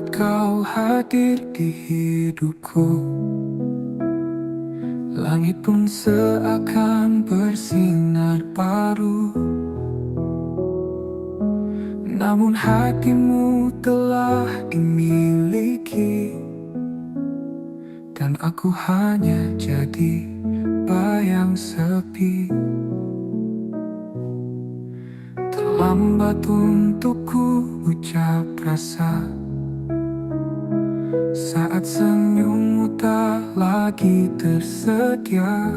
saat kau hadir di hidupku, langit pun seakan bersinar baru. Namun hatimu telah dimiliki, dan aku hanya jadi bayang sepi. Terlambat untukku ucap rasa saat senyummu tak lagi tersedia.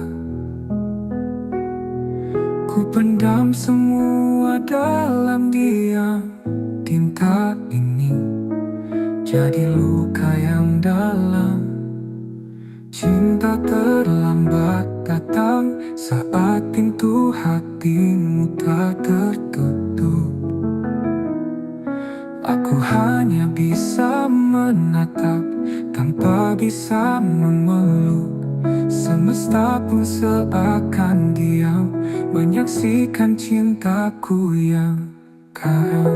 Ku pendam semua dalam diam. Tinta ini jadi luka yang dalam. Cinta terlambat datang saat pintu hatimu tak tertutup. Aku hanya bisa menatap tanpa bisa memeluk. Semesta pun seakan diam menyaksikan cintaku yang karam.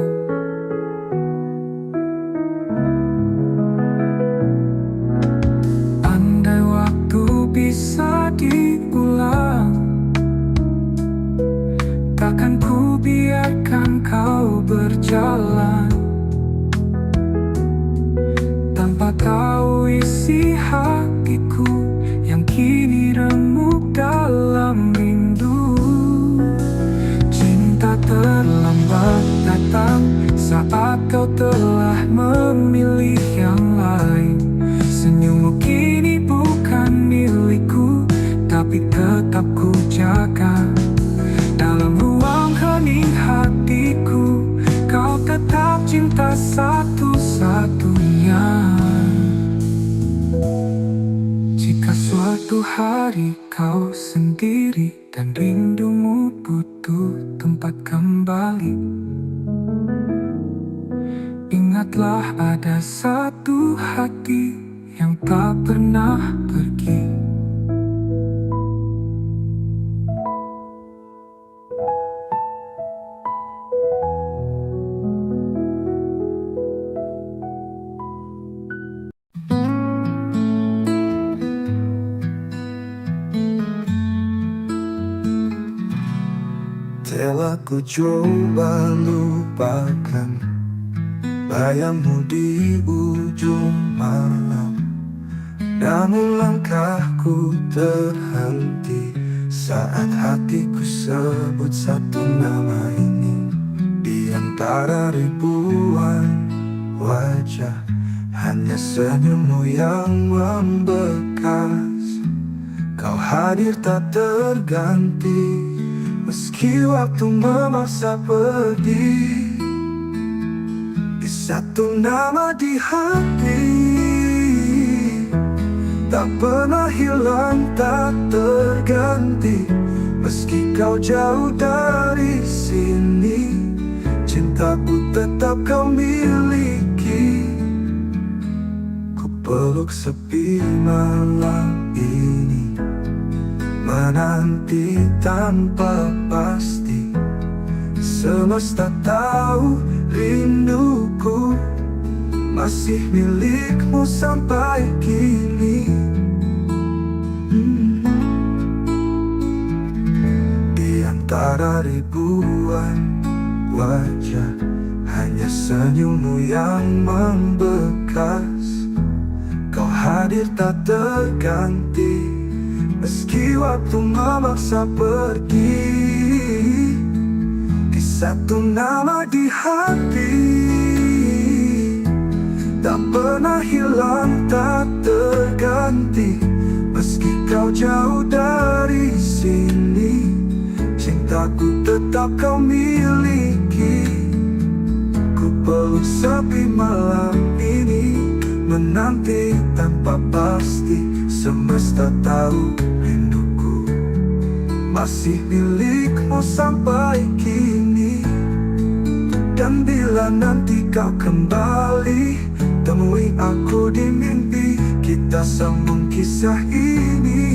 Andai waktu bisa diulang, takkan ku biarkan kau berjalan tanpa tahu isi hatiku yang kini remuk dalam rindu. Cinta terlambat datang saat kau telah memilih yang lain. Senyummu kini bukan milikku, tapi tetap ku jaga dalam ruang hening hatiku. Kau tetap cinta satu-satunya. Jika suatu hari kau sendiri dan rindumu butuh tempat kembali, ingatlah ada satu hati yang tak pernah pergi. Telah ku coba lupakan bayangmu di ujung malam, namun langkahku terhenti saat hatiku sebut satu nama ini. Di antara ribuan wajah, hanya senyummu yang membekas. Kau hadir tak terganti, meski waktu memaksa pergi. Di satu nama di hati, tak pernah hilang, tak terganti. Meski kau jauh dari sini, cintaku tetap kau miliki. Ku peluk sepi malam ini, menanti tanpa pasti. Semesta tahu rinduku masih milikmu sampai kini. Di antara ribuan wajah, hanya senyummu yang membekas. Kau hadir tak terganti, meski waktu memaksa pergi. Di satu nama di hati, tak pernah hilang, tak terganti. Meski kau jauh dari sini, cintaku tetap kau miliki. Ku peluk sepi malam ini, menanti tanpa pasti. Semesta tahu rinduku masih milikmu sampai kini. Dan bila nanti kau kembali, temui aku di mimpi. Kita sambung kisah ini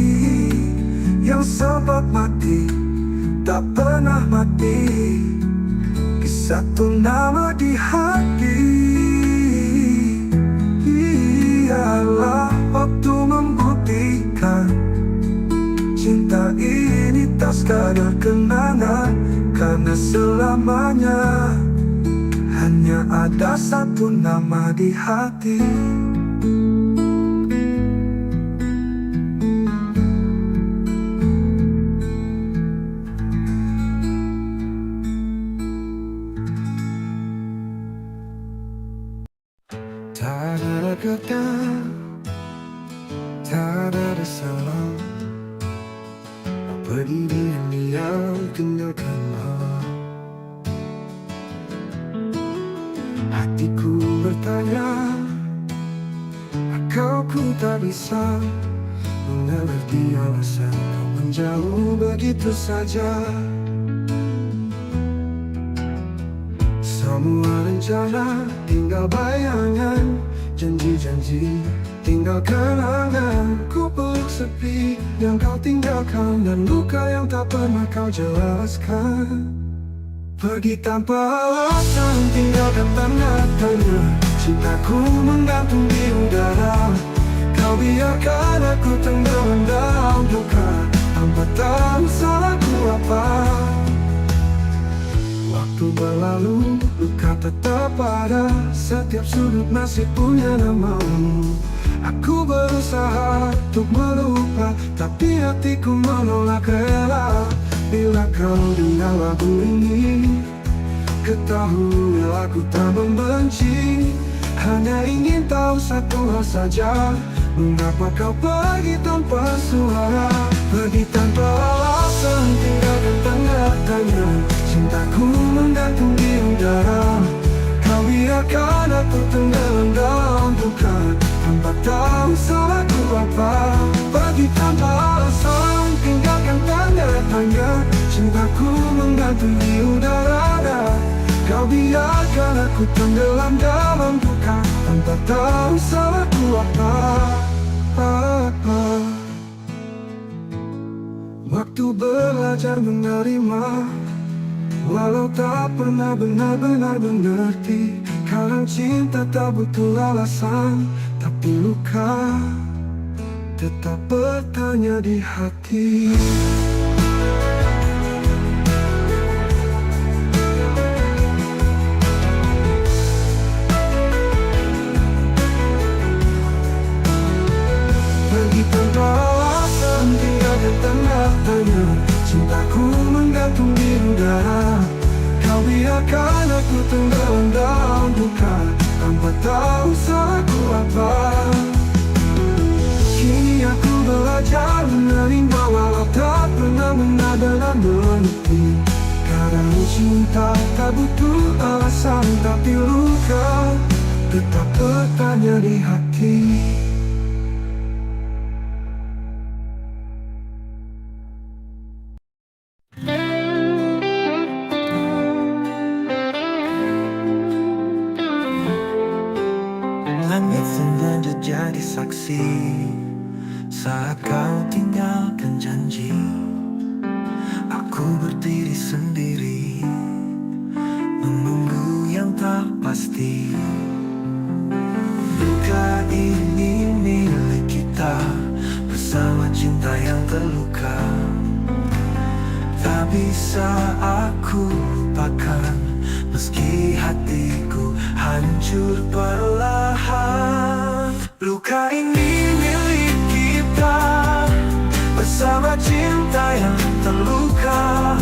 yang sempat mati, tak pernah mati. Di satu nama di hati, biarlah waktu membuktikan cinta ini tak sekadar kenangan, karena selamanya hanya ada satu nama di hati. Tak ada kata, tak ada salah, pergi diam-diam tinggalkanlah. Hatiku bertanya, kau ku tak bisa mengerti alasan kau menjauh begitu saja. Semua rencana tinggal bayangan, janji-janji tinggal kenangan. Ku peluk sepi yang kau tinggalkan, dan luka yang tak pernah kau jelaskan. Pergi tanpa alasan, tinggalkan tanda tanya. Cintaku menggantung di udara, kau biarkan aku tenggelam dalam duka, tanpa tahu salahku apa. Waktu berlalu, luka tetap ada, setiap sudut masih punya namamu. Aku berusaha untuk melupa, tapi hatiku menolak rela. Bila kau dengar lagu ini, ketahuilah aku tak membenci. Hanya ingin tahu satu hal saja, mengapa kau pergi tanpa suara. Pergi tanpa alasan, tinggalkan tanda tanya. Cintaku menggantung di udara, kau biarkan aku tenggelam dalam duka, tanpa tahu salahku apa. Pergi tanpa alasan, tinggalkan tanda tanya. Cintaku menggantung di udara, kau biarkan aku tenggelam dalam duka, tanpa tahu salahku apa. Waktu belajar menerima, walau tak pernah benar-benar mengerti. Kadang cinta tak butuh alasan, tapi luka tetap bertanya di hati. Pergi tanpa alasan, tinggalkan tanda tanya. Cintaku menggantung di udara, kau biarkan aku tenggelam dalam duka, tanpa tahu salahku apa. Kini aku belajar menerima, walau tak pernah benar-benar mengerti. Kadang cinta tak butuh alasan, tapi luka tetap bertanya di hati. Langit sengaja jadi saksi saat kau tinggalkan janji. Aku berdiri sendiri, menunggu yang tak pasti. Luka ini milik kita, bersama cinta yang terluka. Tak bisa aku lupakan, meski hatiku hancur perlahan. Luka ini milik kita, bersama cinta yang terluka.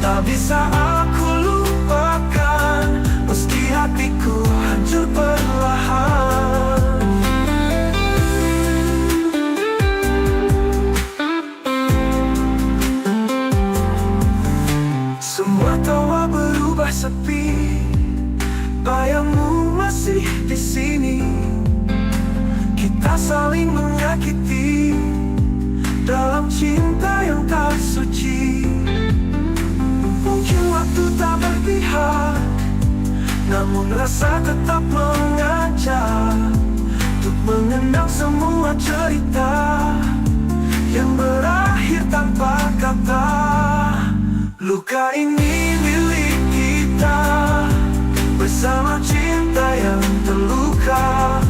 Tak bisa aku lupakan, meski hatiku hancur perlahan. Semua tawa berubah sepi, bayangmu masih di sini. Kita saling menyakiti dalam cinta yang tak suci. Mungkin waktu tak berpihak, namun rasa tetap mengajak untuk mengenang semua cerita yang berakhir tanpa kata. Luka ini milik kita, bersama cinta yang terluka.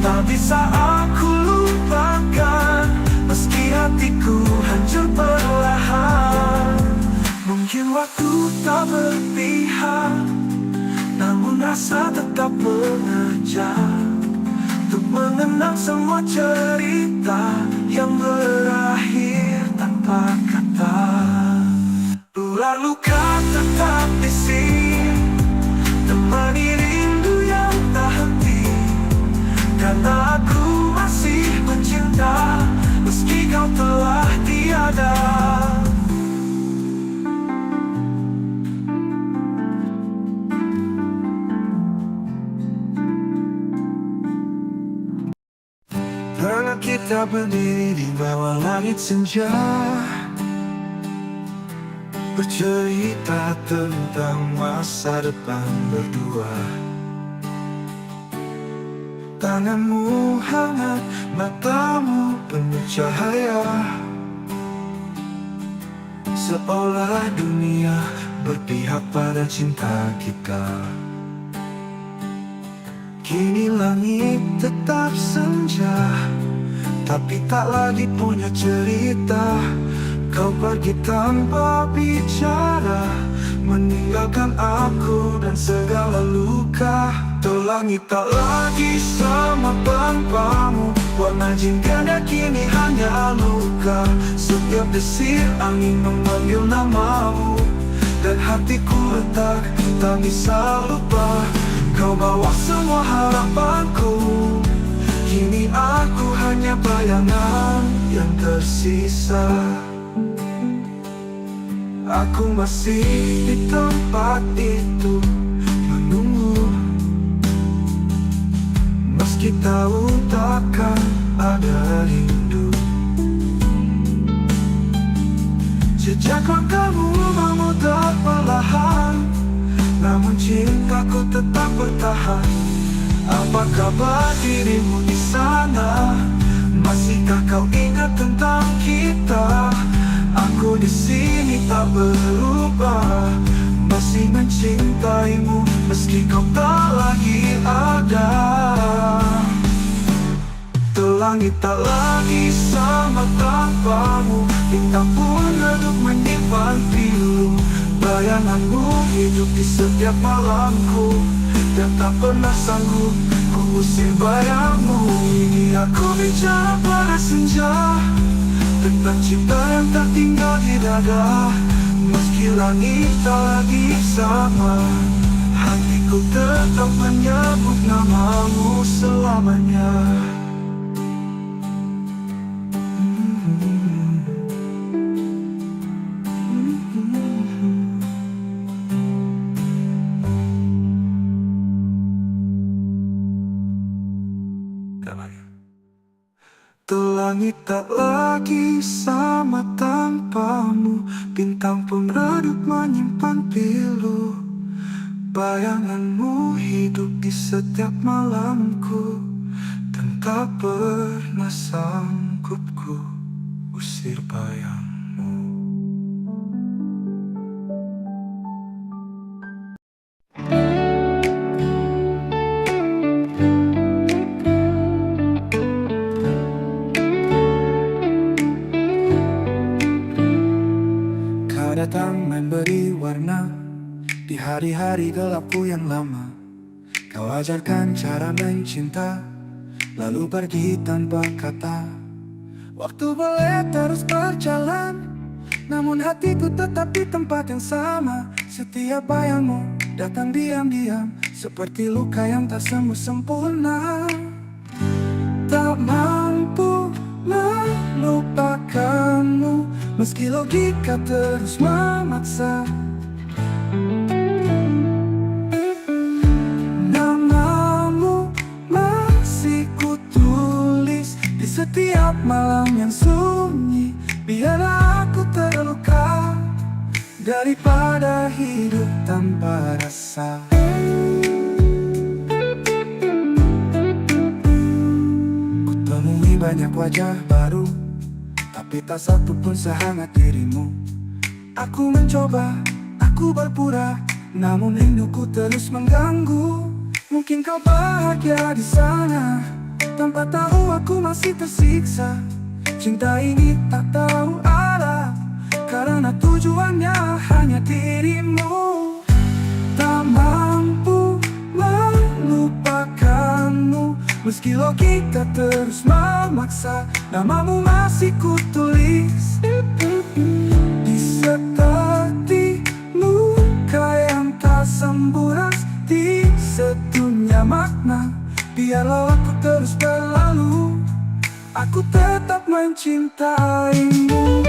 Tak bisa bisa aku lupakan, meski hatiku hancur perlahan. Mungkin waktu tak berpihak, namun rasa tetap mengajak untuk mengenang semua cerita yang berakhir tanpa kata. Ular luka tetap di sini, temani rindu yang tak henti. Karena aku masih mencinta, meski kau telah tiada. Pernah kita berdiri di bawah langit senja, bercerita tentang masa depan berdua. Tanganmu hangat, matamu penuh cahaya, seolah dunia berpihak pada cinta kita. Kini langit tetap senja, tapi tak lagi punya cerita. Kau pergi tanpa bicara, meninggalkan aku dan segala luka. Tuh langit tak lagi sama tanpamu, warna jingga kini hanya luka. Setiap desir angin memanggil namamu, dan hatiku retak, tak bisa lupa. Kau bawa semua harapanku, kini aku hanya bayangan yang tersisa. Aku masih di tempat itu menunggu, meski tahu takkan ada rindu. Jejak langkahmu memutar perlahan, namun cintaku tetap bertahan. Apa kabar dirimu di sana? Masihkah kau ingat tentang kita? Aku di sini tak berubah, masih mencintaimu meski kau tak lagi ada. Tuh langit tak lagi sama tanpamu, bintang pun redup menyimpan pilu. Bayanganmu hidup di setiap malamku, dan tak pernah sanggup ku usir bayangmu. Ini aku bicara pada senja, tentang cinta yang tak tinggal di dada. Meski langit tak lagi sama, hatiku tetap menyebut namamu selamanya. Tuh langit tak lagi sama tanpamu, bintang pun redup menyimpan pilu. Bayanganmu hidup di setiap malamku, dan tak pernah sanggup ku usir bayangmu. Datang memberi warna di hari-hari gelapku yang lama. Kau ajarkan cara mencinta, lalu pergi tanpa kata. Waktu boleh terus berjalan, namun hatiku tetap di tempat yang sama. Setiap bayangmu datang diam-diam, seperti luka yang tak sembuh sempurna. Tak mampu melupakanmu, meski logika terus memaksa. Namamu masih kutulis di setiap malam yang sunyi. Biar aku terluka daripada hidup tanpa rasa. Kutemui banyak wajah baru, tapi tak satu pun sehangat dirimu. Aku mencoba, aku berpura, namun rinduku terus mengganggu. Mungkin kau bahagia di sana, Tanpa tahu aku masih tersiksa. Cinta ini tak tahu arah, karena tujuannya hanya dirimu. Tak mampu melupakanmu, meski logika terus memaksa. Namamu masih kutulis di seperti luka yang tak sembuh, di sedunia makna. Biarlah aku terus berlalu, aku tetap mencintaimu.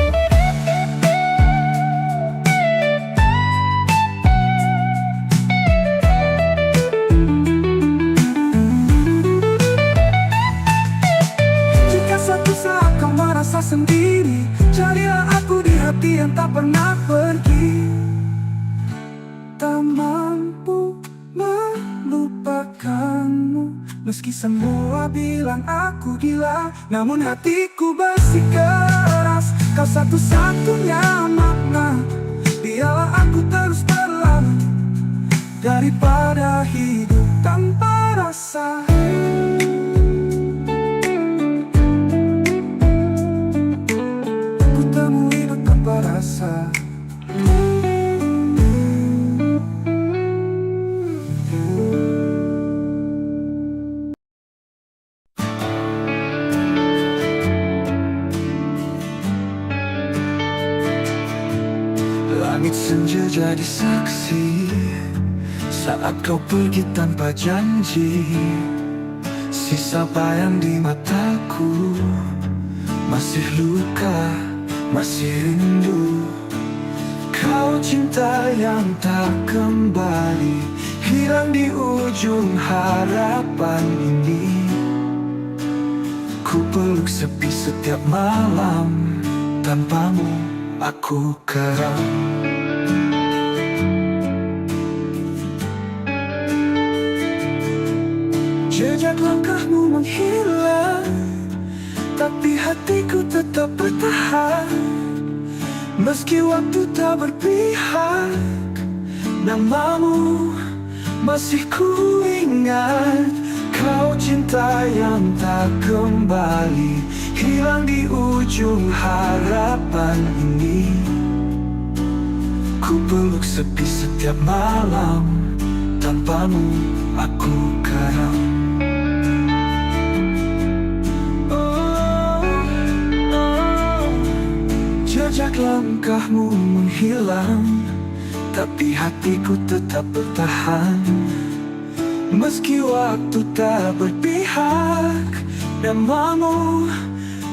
Jika suatu saat kau merasa sendiri, carilah aku di hati yang tak pernah pergi. Tak mampu melupakanmu, meski semua bilang aku gila, namun hatiku bersikeras. Kau satu-satunya makna. Biarlah aku terus berlalu, daripada hidup tanpa rasa. Ku temui hidup tanpa rasa. Langit senja jadi saksi saat kau pergi tanpa janji. Sisa bayang di mataku, masih luka, masih rindu. Kau cinta yang tak kembali, hilang di ujung harapan ini. Ku peluk sepi setiap malam, tanpamu aku keram. Jejak langkahmu menghilang, tapi hatiku tetap bertahan. Meski waktu tak berpihak, namamu masih ku ingat. Kau cinta yang tak kembali, hilang di ujung harapan ini. Ku peluk sepi setiap malam, tanpamu aku karam. Jejak langkahmu menghilang, tapi hatiku tetap bertahan. Meski waktu tak berpihak, namamu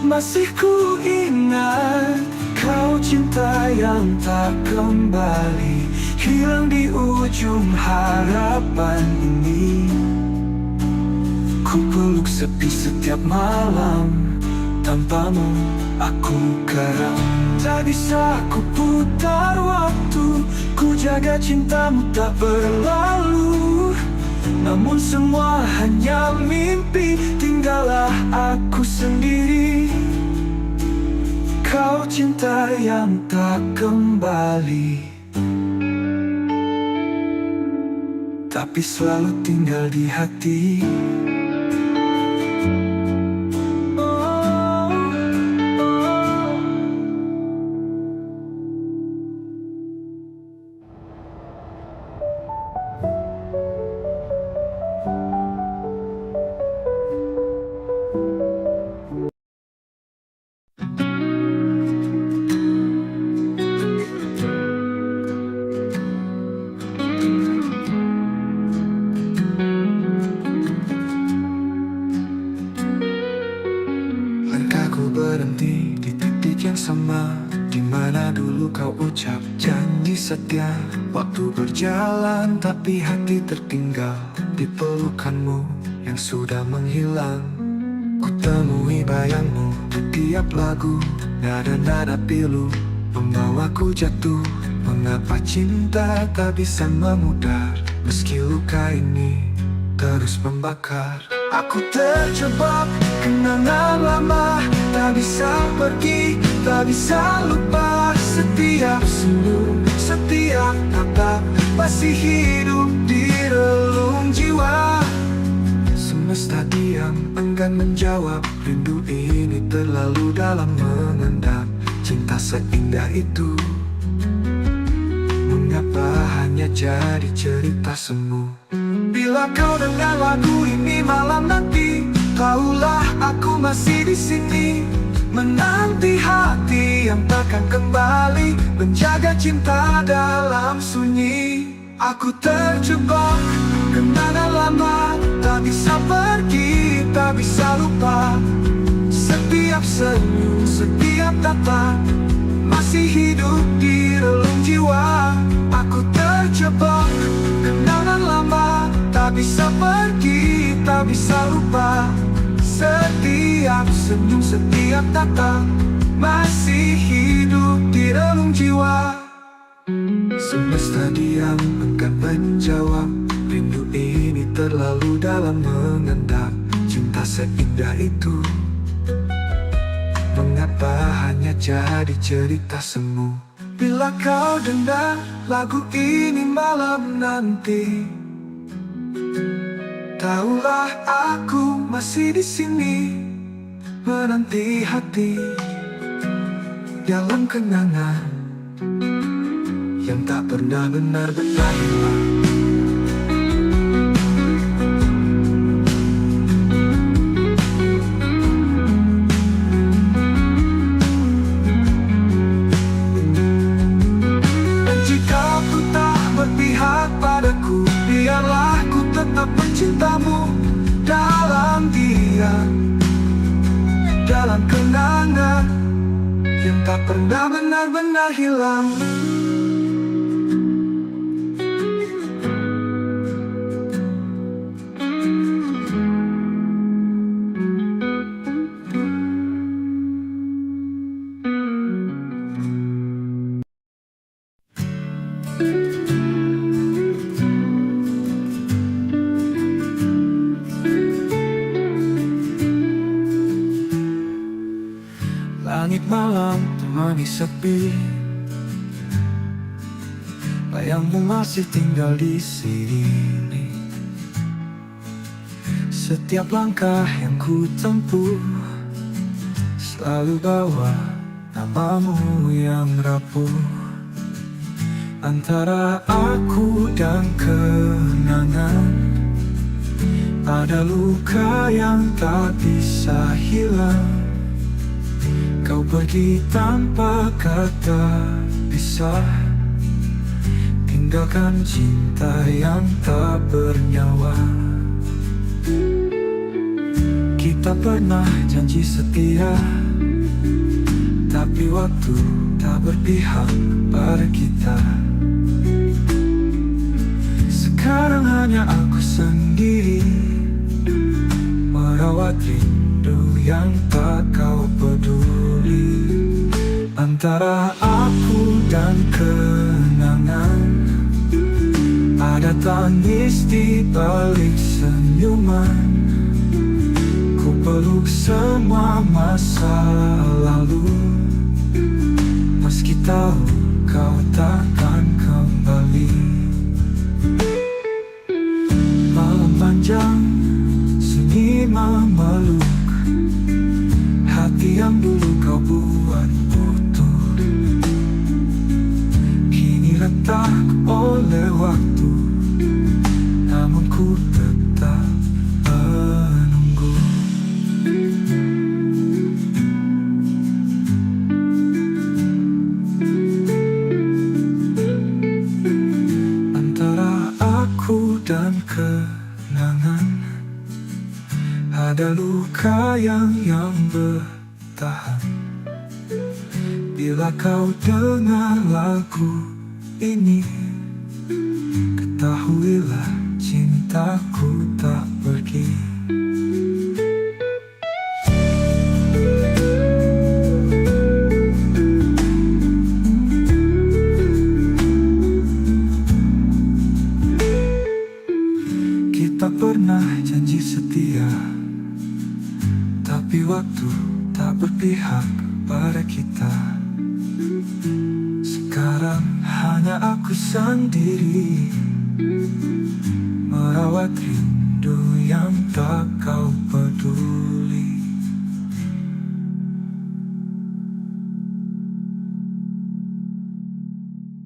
masih ku ingat. Kau cinta yang tak kembali, hilang di ujung harapan ini. Ku peluk sepi setiap malam, tanpamu aku karam. Tak bisa ku putar waktu, ku jaga cintamu tak berlalu. Namun semua hanya mimpi, tinggallah aku sendiri. Kau cinta yang tak kembali, tapi selalu tinggal di hati. Berhenti di titik yang sama, di mana dulu kau ucap janji setia. Waktu berjalan tapi hati tertinggal di pelukanmu yang sudah menghilang. Ku temui bayangmu di tiap lagu, nada-nada pilu membawaku jatuh. Mengapa cinta tak bisa memudar, meski luka ini terus membakar. Aku terjebak kenangan lama, tak bisa pergi, tak bisa lupa. Setiap senyum, setiap tatap masih hidup di relung jiwa. Semesta diam enggan menjawab. Rindu ini terlalu dalam mengendap. Cinta seindah itu, mengapa hanya jadi cerita semu? Bila kau dengar lagu ini malam nanti, tahulah aku masih di sini, menanti hati yang takkan kembali, menjaga cinta dalam sunyi. Aku terjebak kenangan lama, tak bisa pergi, tak bisa lupa. Setiap senyum, setiap tatap masih hidup di relung jiwa. Aku terjebak kenangan lama, tak bisa pergi, tak bisa lupa. Setiap senyum, setiap tatap masih hidup di relung jiwa. Semesta diam enggan menjawab. Rindu ini terlalu dalam mengendap. Cinta seindah itu, mengapa hanya jadi cerita semu? Bila kau dengar lagu ini malam nanti, tahulah aku masih di sini, menanti hati dalam kenangan yang tak pernah benar-benar hilang. Dan jika ku tak berpihak padaku, biarlah ku tetap mencintamu dalam diam, dalam kenangan yang tak pernah benar-benar hilang. Langit malam temani sepi, bayangmu masih tinggal di sini. Setiap langkah yang ku tempuh selalu bawa namamu yang rapuh. Antara aku dan kenangan ada luka yang tak bisa hilang. Kau pergi tanpa kata pisah, tinggalkan cinta yang tak bernyawa. Kita pernah janji setia, tapi waktu tak berpihak pada kita. Sekarang hanya aku sendiri, merawat rindu yang tak kau peduli. Antara aku dan kenangan ada tangis di balik senyuman. Ku peluk semua masa lalu, meski tahu kau takkan kembali. Malam panjang sunyi memeluk hati yang dulu kau buat utuh, kini retak oleh waktu, namun ku tetap menunggu. Antara aku dan kenangan ada luka yang bertahan. Bila kau dengar lagu ini, ketahuilah cintaku tak pergi. Kita pernah janji setia, tapi waktu tak berpihak pada kita. Sekarang hanya aku sendiri, merawat rindu yang tak kau peduli.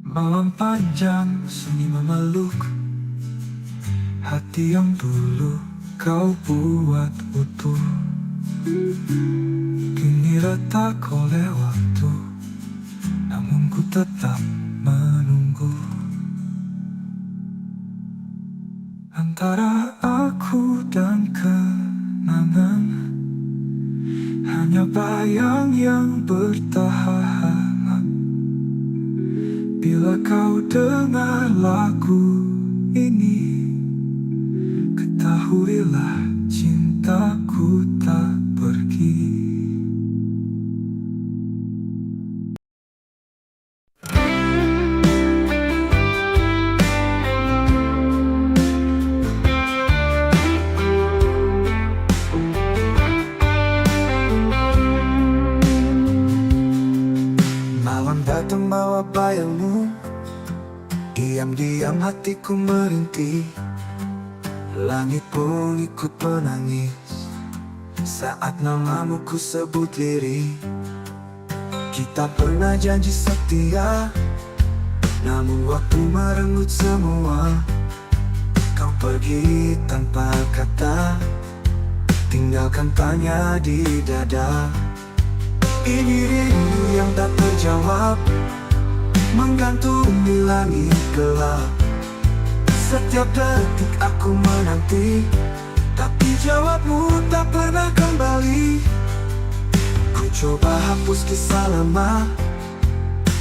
Malam panjang sunyi memeluk hati yang dulu kau buat utuh. Kini retak oleh waktu, namun ku tetap menunggu. Antara aku dan kenangan, hanya bayang yang bertahan. Bila kau dengar lagu ini, ketahuilah cintaku tak pergi. Malam datang bawa bayangmu, diam-diam hatiku merintih. Langit pun ikut menangis saat namamu ku sebut lirih. Kita pernah janji setia, namun waktu merenggut semua. Kau pergi tanpa kata, tinggalkan tanya di dada. Ini rindu yang tak terjawab, menggantung di langit gelap. Setiap detik aku menanti, tapi jawabmu tak pernah kembali. Ku coba hapus kisah lama,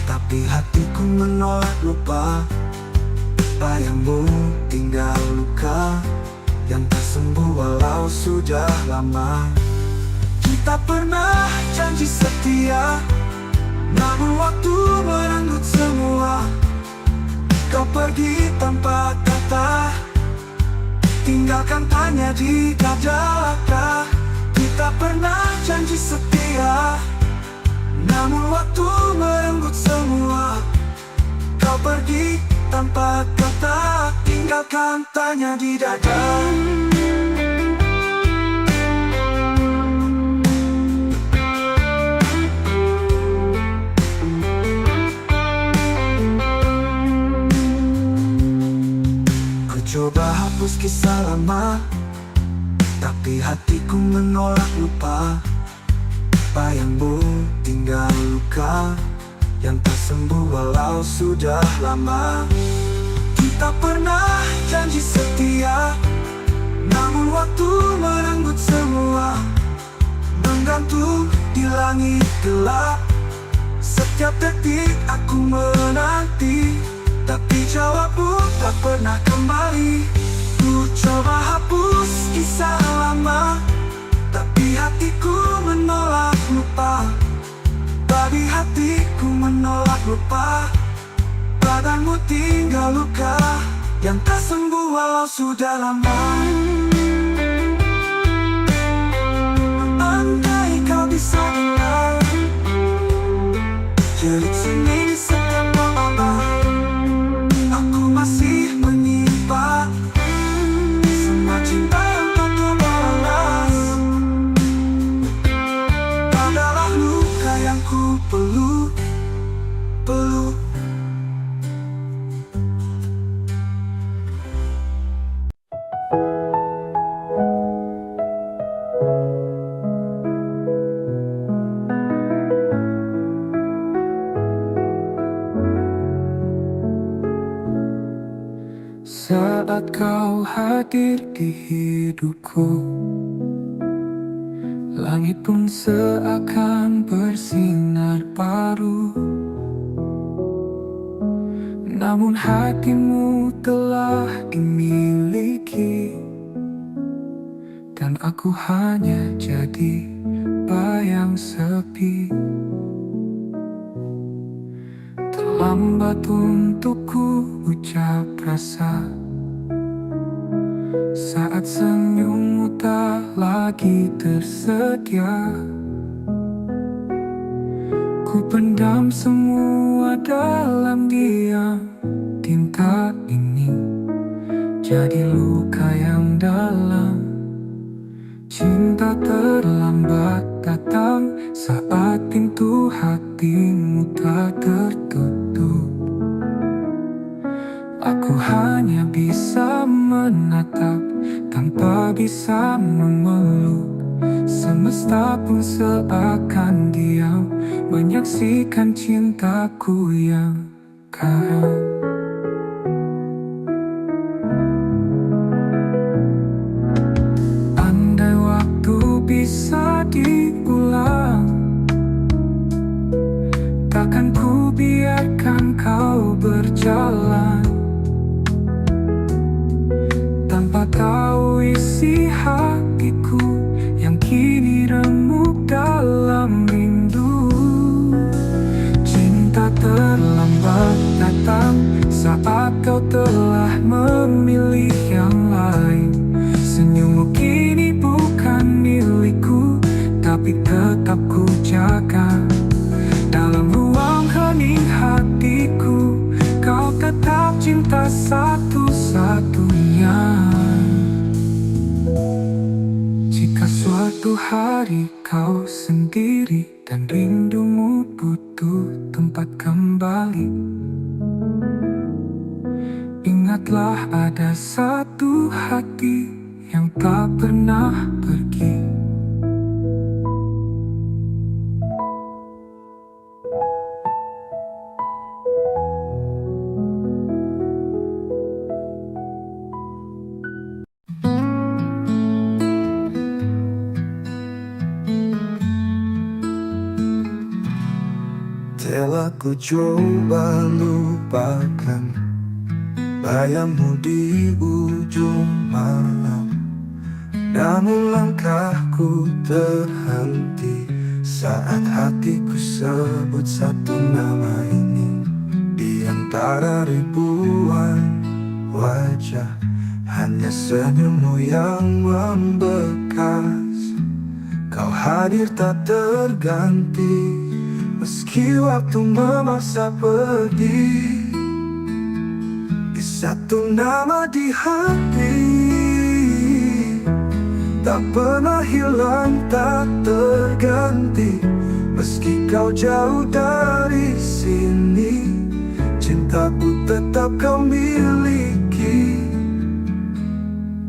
tapi hatiku menolak lupa. Bayangmu tinggal luka yang tak sembuh walau sudah lama. Kita pernah janji setia, namun waktu merenggut semua. Kau pergi tanpa kata, tinggalkan tanya di dada. Kita pernah janji setia, namun waktu merenggut semua. Kau pergi tanpa kata, tinggalkan tanya di dada. Coba hapus kisah lama, tapi hatiku menolak lupa. Bayangmu tinggal luka yang tak sembuh walau sudah lama. Kita pernah janji setia, namun waktu merenggut semua. Menggantung di langit gelap, setiap detik aku menanti, tapi jawabmu tak pernah kembali. Ku coba hapus kisah lama, tapi hatiku menolak lupa. Babi hatiku menolak lupa. Badanmu tinggal luka yang tak sembuh walau sudah lama. Andai kau bisa dengar jerit seni di setiap malam, aku masih menyimpan semua cinta yang tak terbalas. Adalah luka yang ku peluk. Saat kau hadir di hidupku, langit pun seakan bersinar baru. Namun hatimu telah dimiliki, dan aku hanya jadi bayang sepi. Terlambat untukku ucap rasa saat senyummu tak lagi tersedia. Ku pendam semua dalam diam. Tinta ini jadi luka yang dalam. tak terlambat datang saat pintu hatimu tak tertutup. Aku hanya bisa menatap tanpa bisa memeluk. Semesta pun seakan diam menyaksikan cintaku yang karam. Andai waktu bisa diulang, takkan ku biarkan kau berjalan tanpa tahu isi hatiku yang kini remuk dalam rindu. Cinta terlambat datang saat kau telah memilih yang lain. Senyummu kini bukan milikku, tapi tetap ku jaga. Dalam ruang hening hatiku, kau tetap cinta satu-satunya. Jika suatu hari kau sendiri dan rindumu butuh tempat kembali, ingatlah ada satu hati yang tak pernah pergi. Telah ku coba lupakan bayangmu di ujung malam, namun langkahku terhenti saat hatiku sebut satu nama ini. Di antara ribuan wajah, hanya senyummu yang membekas. Kau hadir tak terganti, meski waktu memaksa pergi. Di satu nama di hati, tak pernah hilang, tak terganti. Meski kau jauh dari sini, cintaku tetap kau miliki.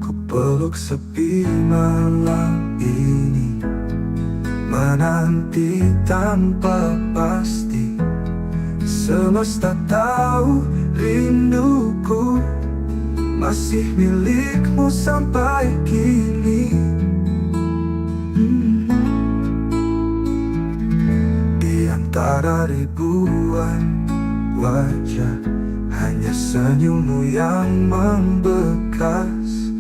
Ku peluk sepi malam ini, menanti tanpa pasti. Semesta tahu rinduku masih milikmu sampai kini. Di antara ribuan wajah, hanya senyummu yang membekas.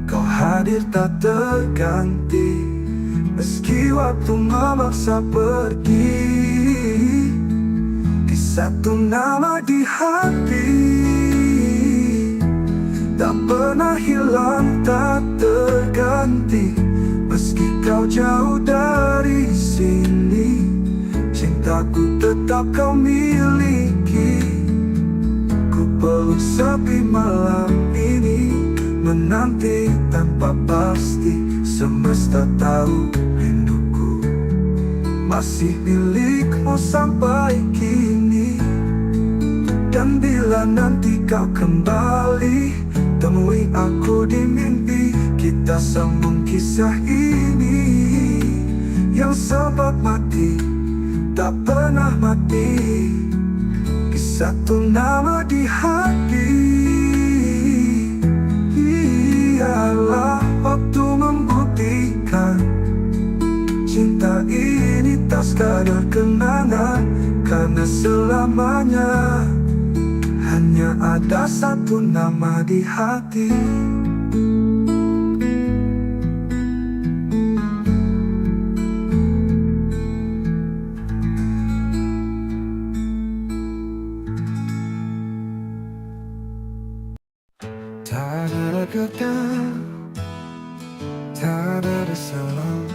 Kau hadir tak terganti, meski waktu memaksa pergi. Di satu nama di hati, tak pernah hilang, tak terganti. Meski kau jauh dari sini, cintaku tetap kau miliki. Ku peluk sepi malam ini, menanti tanpa pasti. Semesta tahu rinduku masih milikmu sampai kini. Dan bila nanti kau kembali, temui aku di mimpi. Kita sambung kisah ini yang sempat mati, tak pernah mati. Di satu nama di hati, ialah waktu membuktikan cinta ini tak sekadar kenangan. Karena selamanya hanya ada satu nama di hati. Tak ada kata, tak ada salah.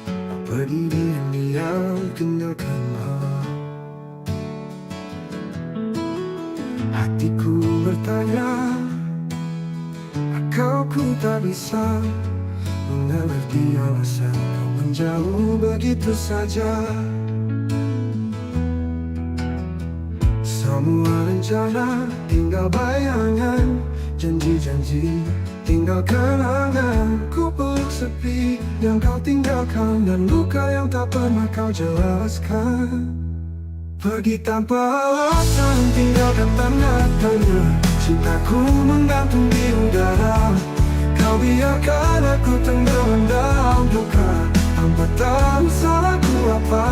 Apa diri yang diam tinggalkanlah. Hatiku bertanya, kau ku tak bisa mengerti alasan kau menjauh begitu saja. Semua rencana tinggal bayangan, janji-janji tinggal kenangan. Ku peluk sepi yang kau tinggalkan, dan luka yang tak pernah kau jelaskan. Pergi tanpa alasan, tinggalkan tanda tanya. Cintaku menggantung di udara. Kau biarkan aku tenggelam dalam duka, tanpa tahu salahku apa.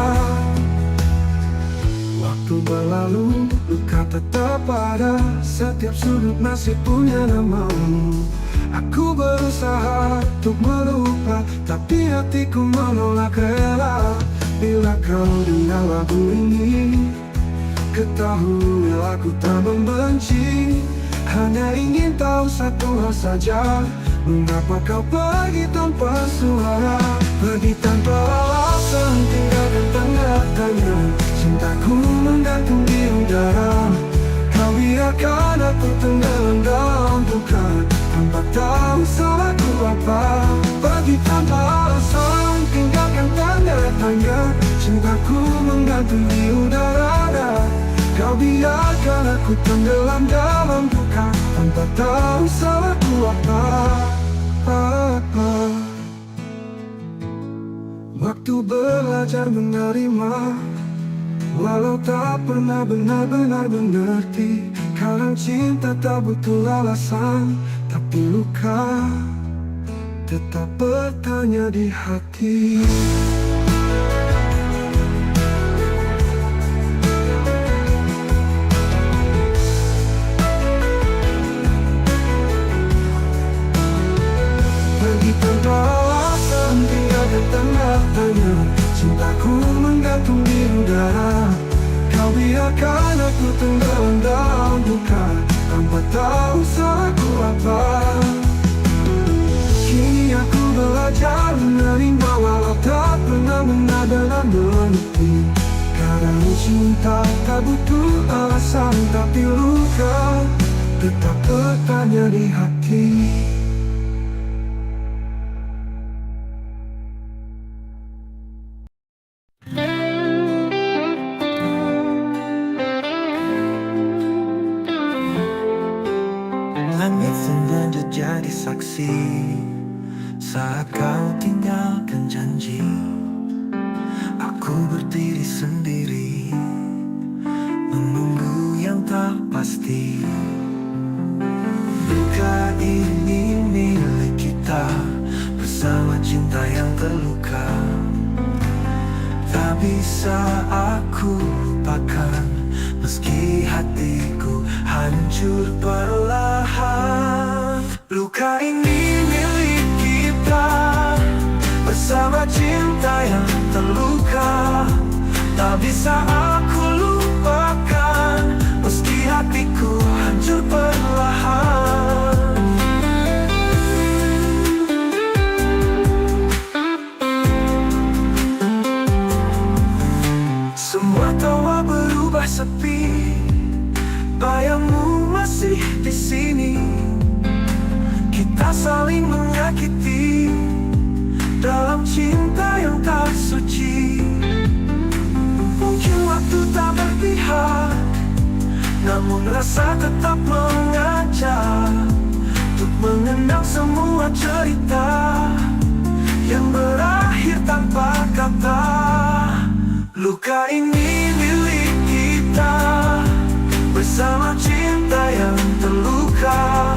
Waktu berlalu, luka tetap ada. Setiap sudut masih punya namamu. Aku berusaha untuk melupa, tapi hatiku menolak rela. Bila kau dengar lagu ini, ketahui aku tak membenci. Hanya ingin tahu satu hal saja, mengapa kau pergi tanpa suara? Pergi tanpa alasan, tinggalkan tanda tanya. Cintaku menggantung di udara. Kau biarkan aku tenggelam dalam duka, tanpa tahu salahku apa. Pergi tanpa alasan, tinggalkan tanda tanya. Cintaku menggantung di udara. Kau biarkan aku tenggelam dalam duka, tanpa tahu salahku apa. Waktu belajar menerima, walau tak pernah benar-benar mengerti. Kadang cinta tak butuh alasan, tapi luka tetap bertanya di hati. Pergi tanpa alasan, tinggalkan tanda tanya. Cintaku menggantung di udara. Kau biarkan aku tenggelam dalam duka, tanpa tahu salahku apa. Kini aku belajar menerima, walau tak pernah benar-benar mengerti. Kadang cinta tak butuh alasan, tapi luka tetap bertanya di hati. Langit sengaja jadi saksi saat kau tinggalkan janji. Aku berdiri sendiri, menunggu yang tak pasti. Luka ini milik kita, bersama cinta yang terluka. Tak bisa aku lupakan, meski hatiku hancur perlahan. Luka ini milik kita, bersama cinta yang terluka. Tak bisa aku lupakan, meski hatiku hancur perlahan. Semua tawa berubah sepi, bayangmu masih di sini. Kita saling menyakiti dalam cinta yang tak suci. Mungkin waktu tak berpihak, namun rasa tetap mengajak untuk mengenang semua cerita yang berakhir tanpa kata. Luka ini milik kita, bersama cinta yang terluka.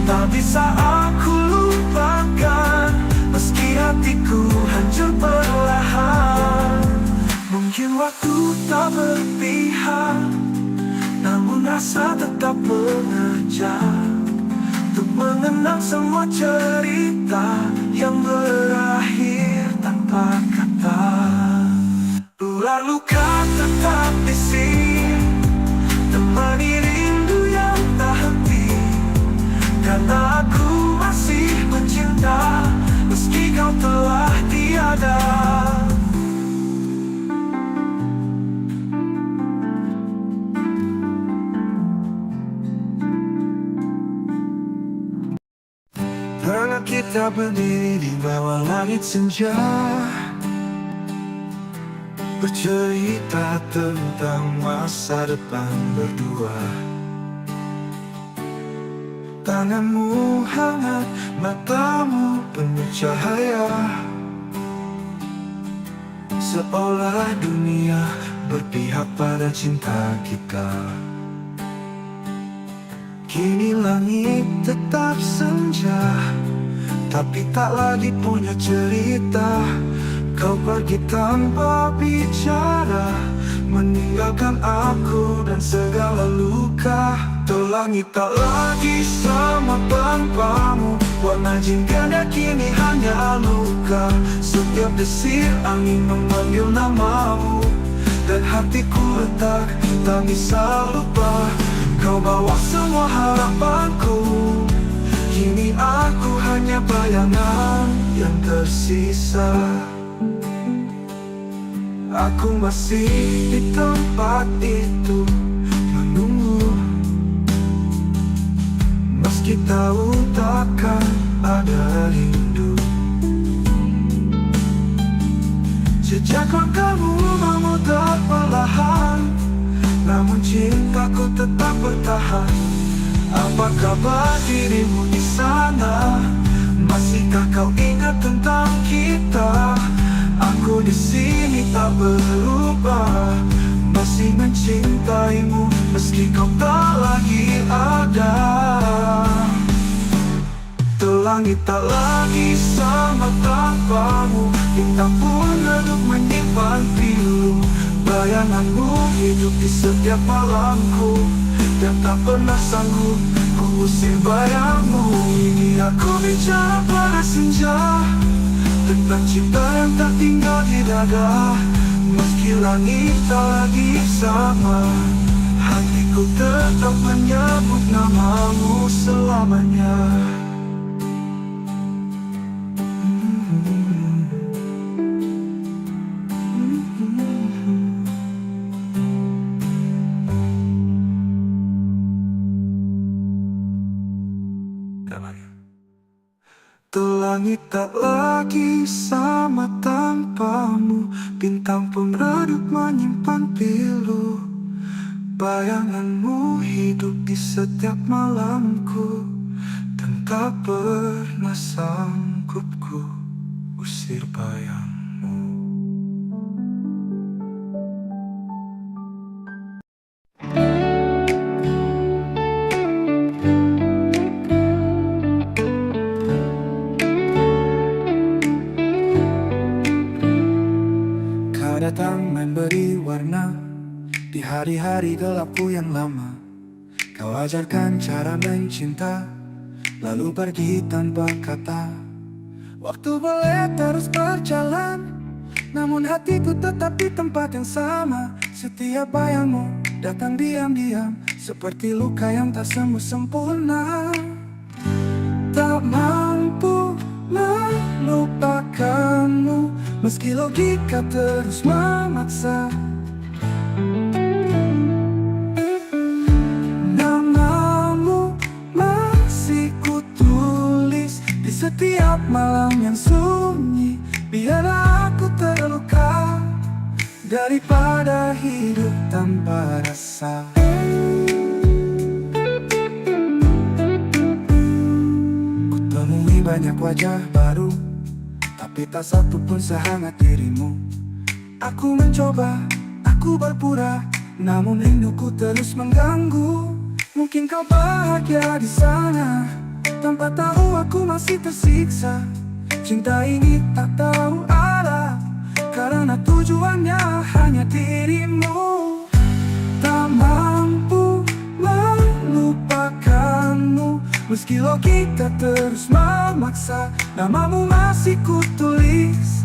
Tak bisa aku lupakan, meski hatiku hancur perlahan. Mungkin waktu tak berpihak, namun rasa tetap mengajak untuk mengenang semua cerita yang berakhir tanpa kata. Ular luka tetap di sini, temani rindu yang tak henti. Karena aku masih mencinta, meski kau telah tiada. Pernah kita Kita berdiri di bawah langit senja, bercerita tentang masa depan berdua. Tanganmu hangat, matamu penuh cahaya, seolah dunia berpihak pada cinta kita. Kini langit tetap senja, tapi tak lagi punya cerita. Kau pergi tanpa bicara, meninggalkan aku dan segala luka. Tuh langit tak lagi sama tanpamu, warna jingga kini hanya luka. Setiap desir angin memanggil namamu, dan hatiku retak, tak bisa lupa. Kau bawa semua harapanku, kini aku hanya bayangan yang tersisa. Aku masih di tempat itu menunggu, meski tahu takkan ada rindu. Jejak langkahmu memudar perlahan, namun cintaku tetap bertahan. Apa kabar dirimu di sana? Masihkah kau ingat tentang kita? Aku di sini tak berubah, masih mencintaimu meski kau tak lagi ada. Tuh langit tak lagi sama tanpamu, bintang pun redup menyimpan pilu. Bayanganmu hidup di setiap malamku, dan tak pernah sanggup ku usir bayangmu. Ini aku bicara pada senja, tentang cinta yang tak tinggal di dada. Meski langit tak lagi sama, hatiku tetap menyebut namamu selamanya. Tuh langit tak lagi sama tanpamu, bintang pun redup menyimpan pilu. Bayanganmu hidup di setiap malamku, dan tak pernah sanggup ku usir bayangmu. Datang memberi warna di hari-hari gelapku yang lama. Kau ajarkan cara mencinta, lalu pergi tanpa kata. Waktu boleh terus berjalan, namun hatiku tetap di tempat yang sama. Setiap bayangmu datang diam-diam, seperti luka yang tak sembuh sempurna. Tak mampu melupakanmu, meski logika terus memaksa. Namamu masih kutulis di setiap malam yang sunyi. Biarlah aku terluka daripada hidup tanpa rasa. Kutemui banyak wajah baru, tapi tak satu pun sehangat dirimu. Aku mencoba, aku berpura, namun rinduku terus mengganggu. Mungkin kau bahagia di sana, tanpa tahu aku masih tersiksa. Cinta ini tak tahu arah, karena tujuannya hanya dirimu. Tak mampu melupakanmu, meski logika terus memaksa. Namamu masih kutulis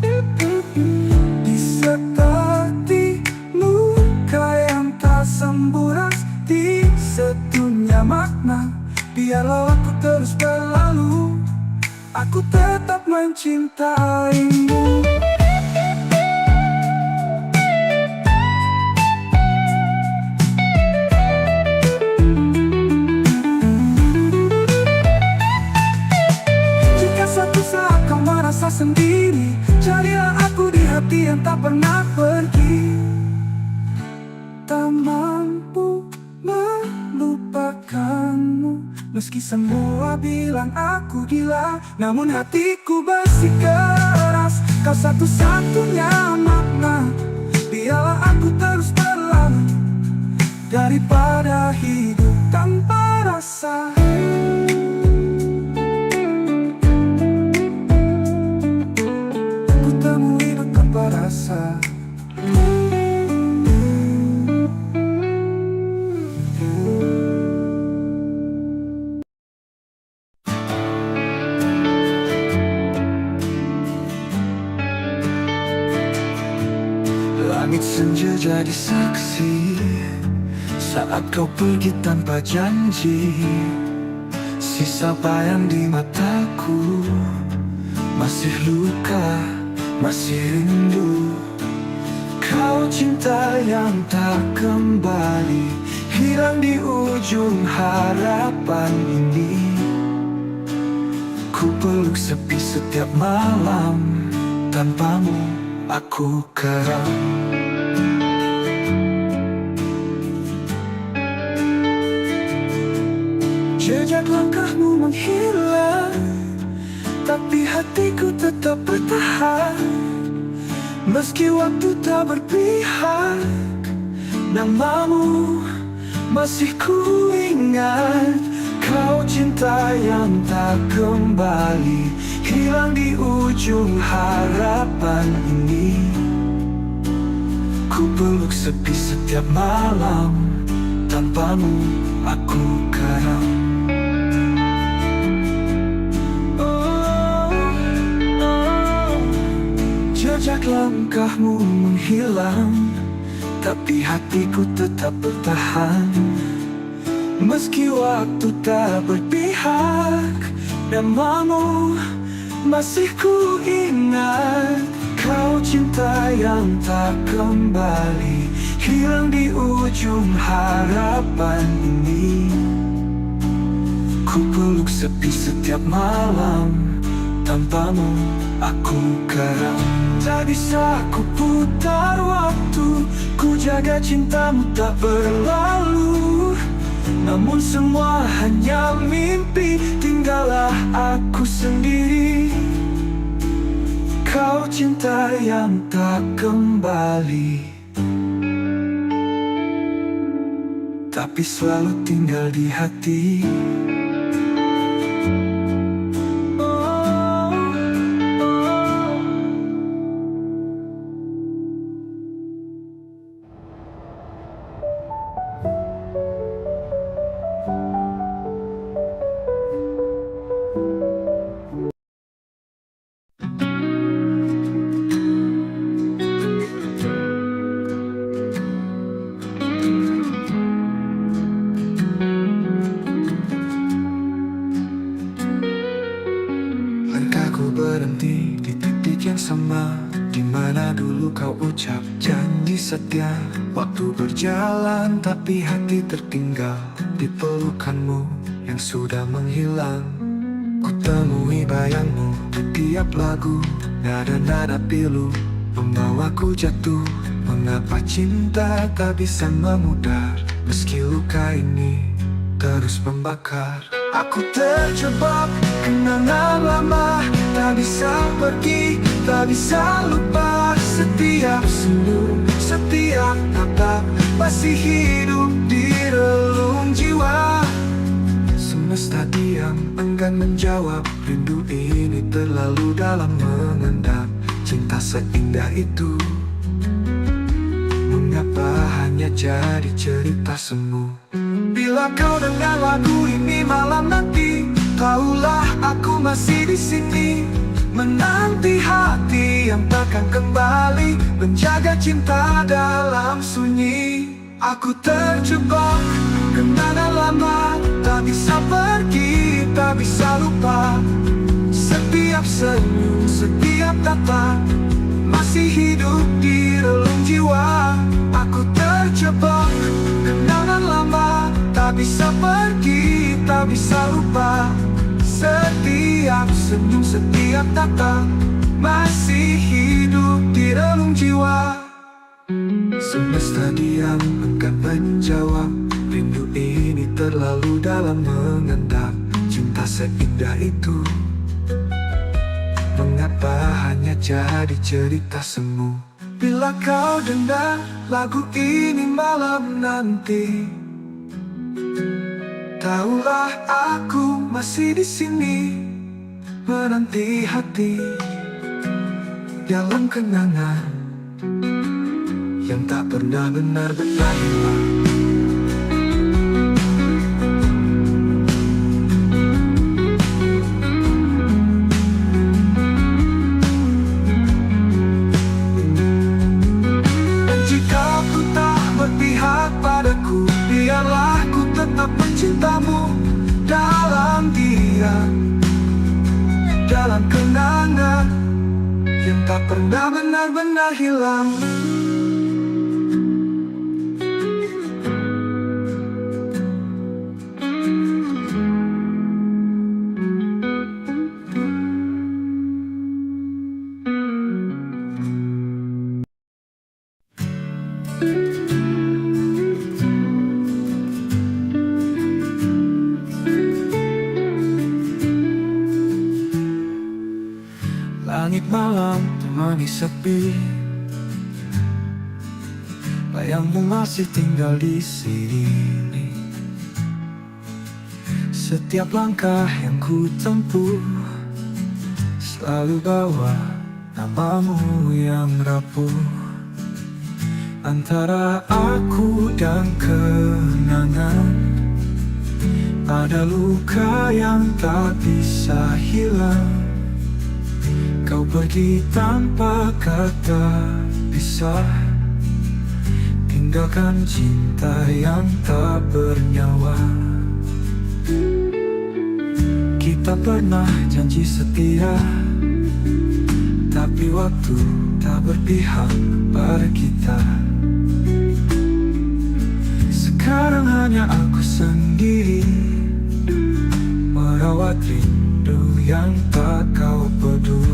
di seperti luka yang tak sembuh, di sedunia makna. Biarlah aku terus berlalu, aku tetap mencintaimu. Meski semua bilang aku gila, namun hatiku bersikeras. Kau satu-satunya makna. Biarlah aku terus berlama daripada hidup tanpa rasa. Ku temui tanpa rasa. Langit senja jadi saksi saat kau pergi tanpa janji. Sisa bayang di mataku, masih luka, masih rindu. Kau cinta yang tak kembali, hilang di ujung harapan ini. Ku peluk sepi setiap malam, tanpamu aku keram. Jejak langkahmu menghilang, tapi hatiku tetap bertahan. Meski waktu tak berpihak, namamu masih ku ingat. Kau cinta yang tak kembali, hilang di ujung harapan ini. Ku peluk sepi setiap malam, tanpamu aku karam. Jejak langkahmu menghilang, tapi hatiku tetap bertahan. Meski waktu tak berpihak, namamu masih ku ingat. Kau cinta yang tak kembali, hilang di ujung harapan ini. Ku peluk sepi setiap malam, tanpamu aku karam. Tak bisa ku putar waktu, ku jaga cintamu tak berlalu. Namun semua hanya mimpi, tinggallah aku sendiri. Kau cinta yang tak kembali, tapi selalu tinggal di hati. Berhenti di titik yang sama, di mana dulu kau ucap janji setia. Waktu berjalan tapi hati tertinggal di pelukanmu yang sudah menghilang. Ku temui bayangmu di tiap lagu, nada-nada pilu membawaku jatuh. Mengapa cinta tak bisa memudar, meski luka ini terus membakar. Aku terjebak kenangan lama, tak bisa pergi, tak bisa lupa. Setiap senyum, setiap tatap masih hidup di relung jiwa. Semesta diam, enggan menjawab. Rindu ini terlalu dalam mengendap. Cinta seindah itu, mengapa hanya jadi cerita semu? Bila kau dengar lagu ini malam nanti, tahulah aku masih di sini, menanti hati yang takkan kembali, menjaga cinta dalam sunyi. Aku terjebak kenangan lama, tak bisa pergi, tak bisa lupa. Setiap senyum, setiap tatap masih hidup di relung jiwa. Aku terjebak kenangan lama, tak bisa pergi, tak bisa lupa. Setiap senyum, setiap tatap masih hidup di relung jiwa. Semesta diam, enggan menjawab. Rindu ini terlalu dalam mengendap. cinta seindah itu? Mengapa hanya jadi cerita semu? Bila kau dengar lagu ini malam nanti, tahulah aku masih di sini menanti hati dalam kenangan yang tak pernah benar-benar hilang. Dan jika ku tak berpihak padaku, biarlah ku tetap mencintamu dalam diam, dalam kenangan yang tak pernah benar-benar hilang. Langit malam temani sepi, bayangmu masih tinggal di sini. Setiap langkah yang ku tempuh selalu bawa namamu yang rapuh. Antara aku dan kenangan ada luka yang tak bisa hilang. Kau pergi tanpa kata pisah, tinggalkan cinta yang tak bernyawa. Kita pernah janji setia, tapi waktu tak berpihak pada kita. Sekarang hanya aku sendiri merawat rindu yang tak kau peduli.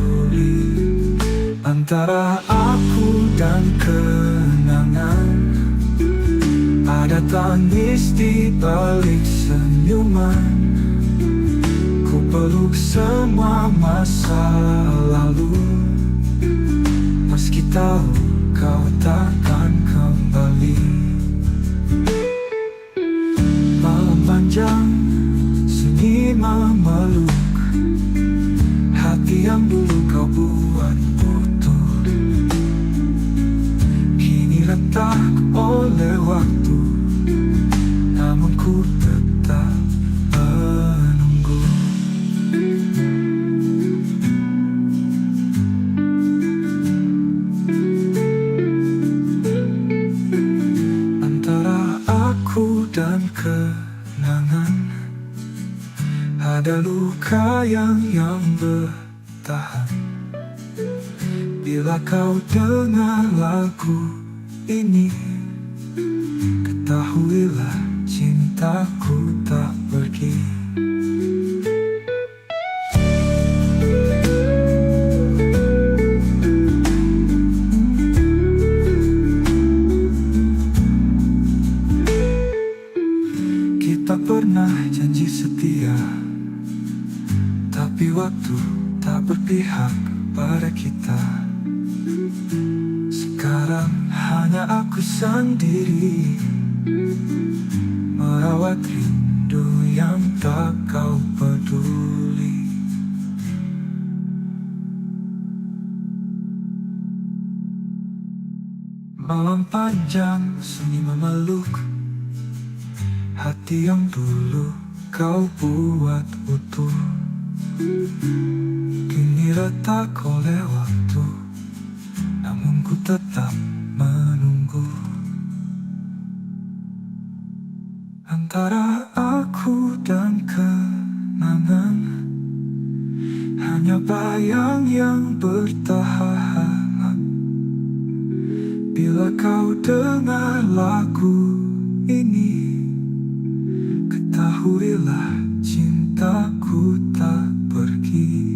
Antara aku dan kenangan ada tangis di balik senyuman. Ku peluk semua masa lalu, meski tahu kau takkan kembali. Malam panjang sunyi memeluk hati yang dulu kau buat utuh, kini retak oleh waktu, namun ku tetap menunggu. Antara aku dan kenangan ada luka yang bertahan. Bila kau dengar lagu ini, ketahuilah cintaku tak pergi. Kita pernah janji setia, tapi waktu tak berpihak pada kita. Sekarang hanya aku sendiri merawat rindu yang tak kau peduli. Malam panjang sunyi memeluk hati yang dulu kau buat utuh, kini retak oleh waktu, namun ku tetap menunggu. Antara aku dan kenangan hanya bayang yang bertahan. Bila kau dengar lagu ini, ketahuilah cintaku tak pergi.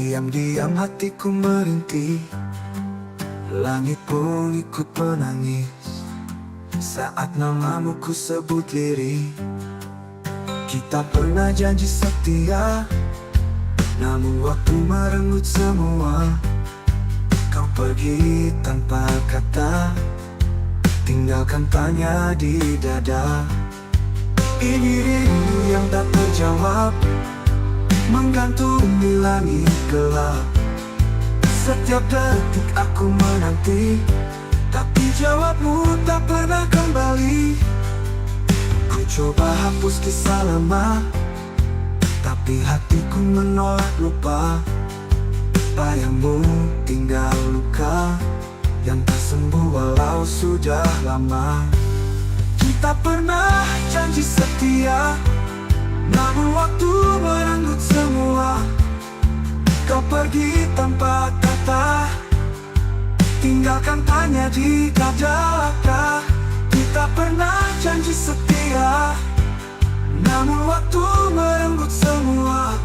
Diam-diam hatiku merintih, langit pun ikut menangis saat namamu ku sebut lirih. Kita pernah janji setia, namun waktu merenggut semua. Kau pergi tanpa kata, tinggalkan tanya di dada. Ini rindu yang tak terjawab, menggantung di langit gelap. Setiap detik aku menanti, tapi jawabmu tak pernah kembali. Ku coba hapus kisah lama, tapi hatiku menolak lupa. Bayangmu tinggal luka yang tak sembuh walau sudah lama. Kita pernah janji setia, namun waktu merenggut semua. Kau pergi tanpa kata, tinggalkan tanya di dada. Kita pernah janji setia, namun waktu merenggut semua.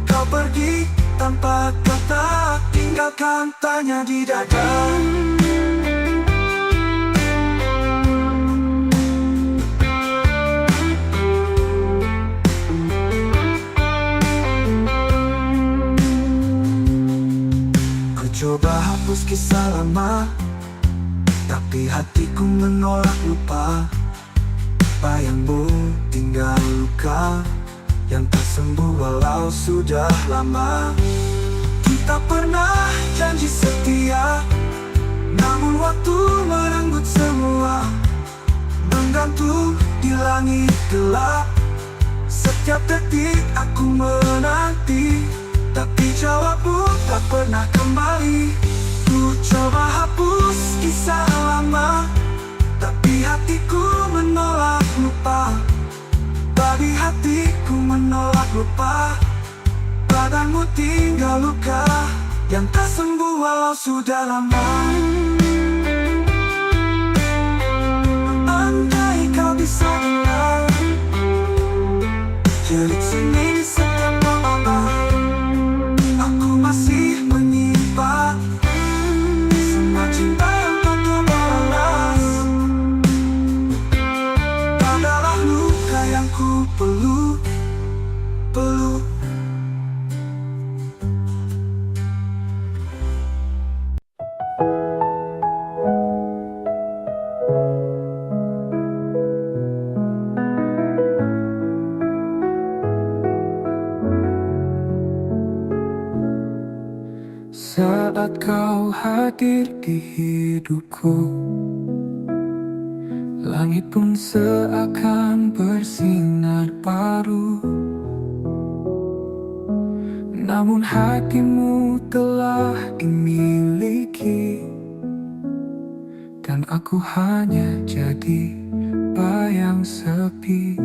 Kau pergi tanpa kata, tinggalkan tanya di dada. Coba hapus kisah lama, tapi hatiku menolak lupa. Bayangmu tinggal luka yang tak sembuh walau sudah lama. Kita pernah janji setia, namun waktu merenggut semua. Menggantung di langit gelap, setiap detik aku menanti, tapi jawabmu tak pernah kembali. Ku coba hapus kisah lama, tapi hatiku menolak lupa. Bagi hatiku menolak lupa, badanmu tinggal luka yang tak sembuh walau sudah lama. Andai kau bisa dengar jerit seni di setiap malam, aku masih menyimpan semua cinta yang tak terbalas. Adalah luka yang ku peluk. Saat kau hadir di hidupku, langit pun seakan bersinar baru. Namun hatimu telah dimiliki, dan aku hanya jadi bayang sepi.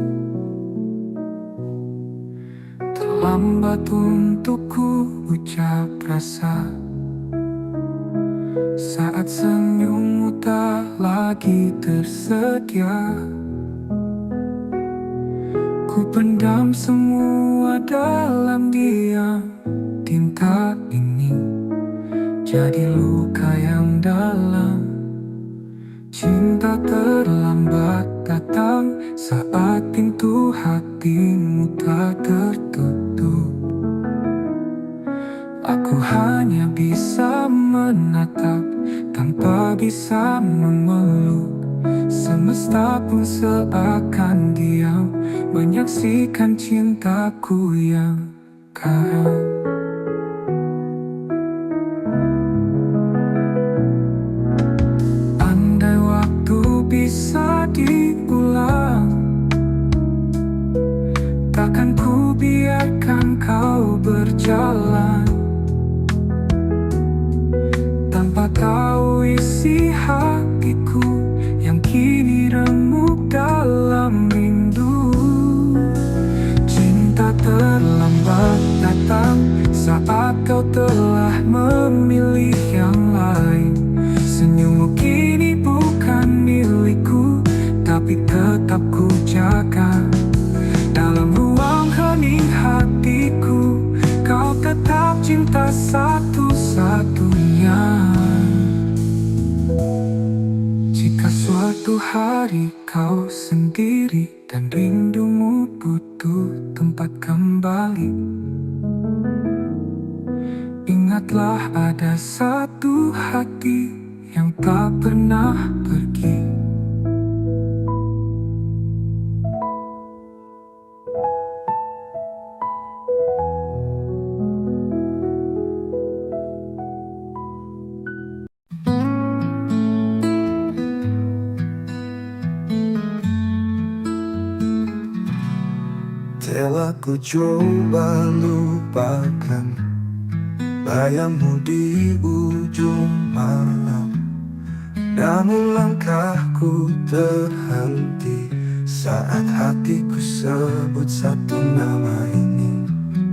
Terlambat untukku ucap rasa saat senyummu tak lagi tersedia. Ku pendam semua dalam diam. Tinta ini jadi luka yang dalam. Cinta terlambat datang saat pintu hatimu tak tertutup. Aku hanya bisa menatap tanpa bisa memeluk. Semesta pun seakan diam menyaksikan cintaku yang karam. Andai waktu bisa diulang, takkan ku biarkan kau berjalan tanpa tahu isi hatiku yang kini remuk dalam rindu. Cinta terlambat datang saat kau telah memilih yang lain. Senyummu kini bukan milikku, tapi tetap ku jaga. Dalam ruang hening hatiku, kau tetap cinta satu-satunya. Jika suatu hari kau sendiri dan rindumu butuh tempat kembali, ingatlah ada satu hati yang tak pernah pergi. Telah ku coba lupakan bayangmu di ujung malam, namun langkahku terhenti saat hatiku sebut satu nama ini.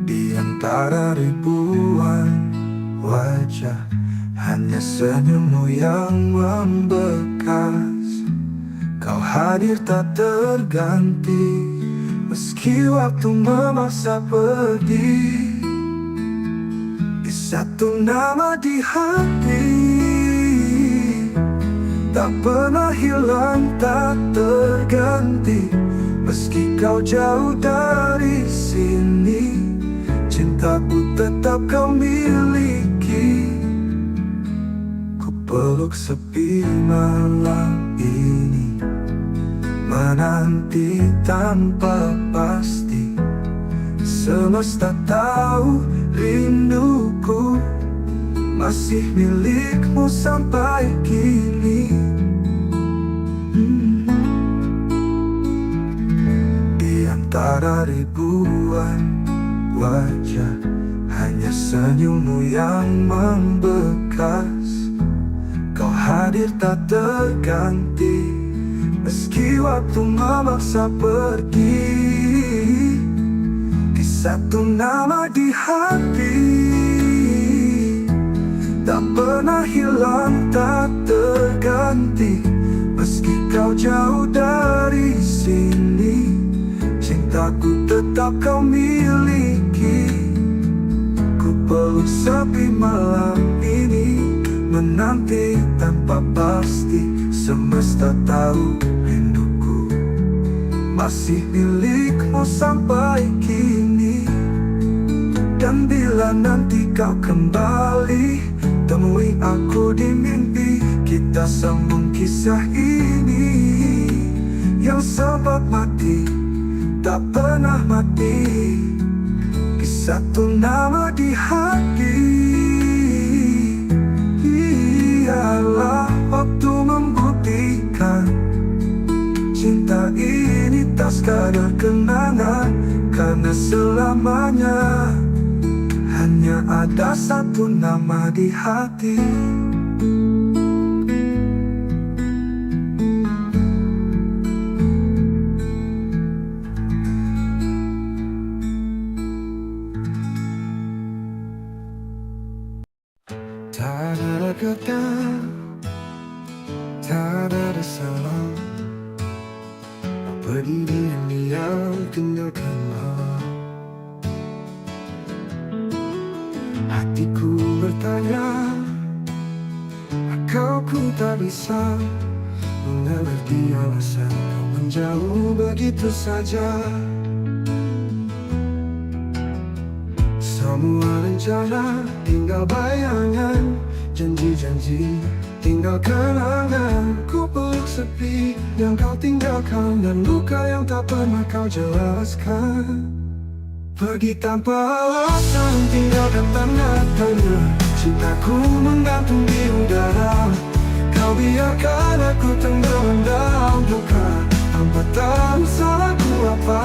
Di antara ribuan wajah, hanya senyummu yang membekas. Kau hadir tak terganti, meski waktu memaksa pergi. Di satu nama di hati, tak pernah hilang, tak terganti. Meski kau jauh dari sini, cintaku tetap kau miliki. Ku peluk sepi malam ini, menanti tanpa pasti. Semesta tahu rinduku masih milikmu sampai kini. Di antara ribuan wajah, hanya senyummu yang membekas. Kau hadir tak terganti, meski waktu memaksa pergi. Di satu nama di hati, tak pernah hilang, tak terganti. Meski kau jauh dari sini, cintaku tetap kau miliki. Ku peluk sepi malam ini, menanti tanpa pasti. Semesta tahu rinduku masih milikmu sampai kini. Dan bila nanti kau kembali, temui aku di mimpi. Kita sambung kisah ini yang sempat mati, tak pernah mati. Di satu nama di hati, ialah waktu membuktikan cinta ini tak sekadar kenangan. Karena selamanya hanya ada satu nama di hati. Tak ada kata, tak ada salah, pergi diam-diam tinggalkanlah. Hatiku bertanya, kau ku tak bisa mengerti alasan kau menjauh begitu saja. Semua rencana tinggal bayangan, janji-janji tinggal kenangan. Ku peluk sepi yang kau tinggalkan, dan luka yang tak pernah kau jelaskan. Pergi tanpa alasan, tinggalkan tanda tanya. Cintaku menggantung di udara, kau biarkan aku tenggelam dalam duka tanpa tahu salahku apa.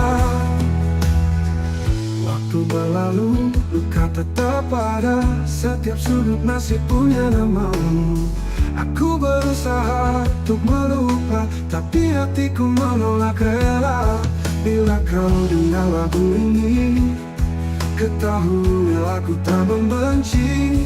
Waktu berlalu, luka tetap ada, setiap sudut masih punya namamu. Aku berusaha untuk melupa, tapi hatiku menolak rela. Bila kau dengar lagu ini, ketahui aku tak membenci.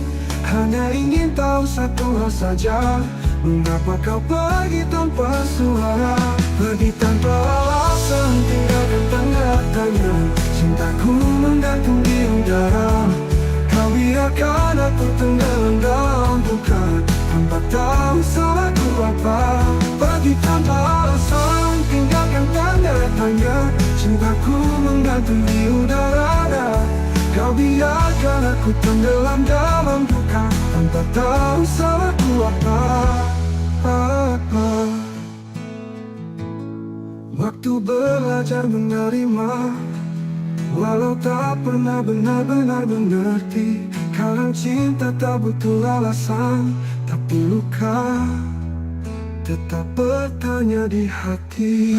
Hanya ingin tahu satu hal saja, mengapa kau pergi tanpa suara. Pergi tanpa alasan, tinggalkan tanda tanya. Cintaku menggantung di udara, kau biarkan aku tenggelam dalam duka, tanpa tahu salahku apa. Pergi tanpa alasan, tinggalkan tanda tanya. Cintaku menggantung di udara. Kau biarkan aku tenggelam dalam duka, tanpa tahu salahku apa. Waktu belajar menerima, walau tak pernah benar-benar mengerti. Kadang cinta tak butuh alasan, tapi luka tetap bertanya di hati.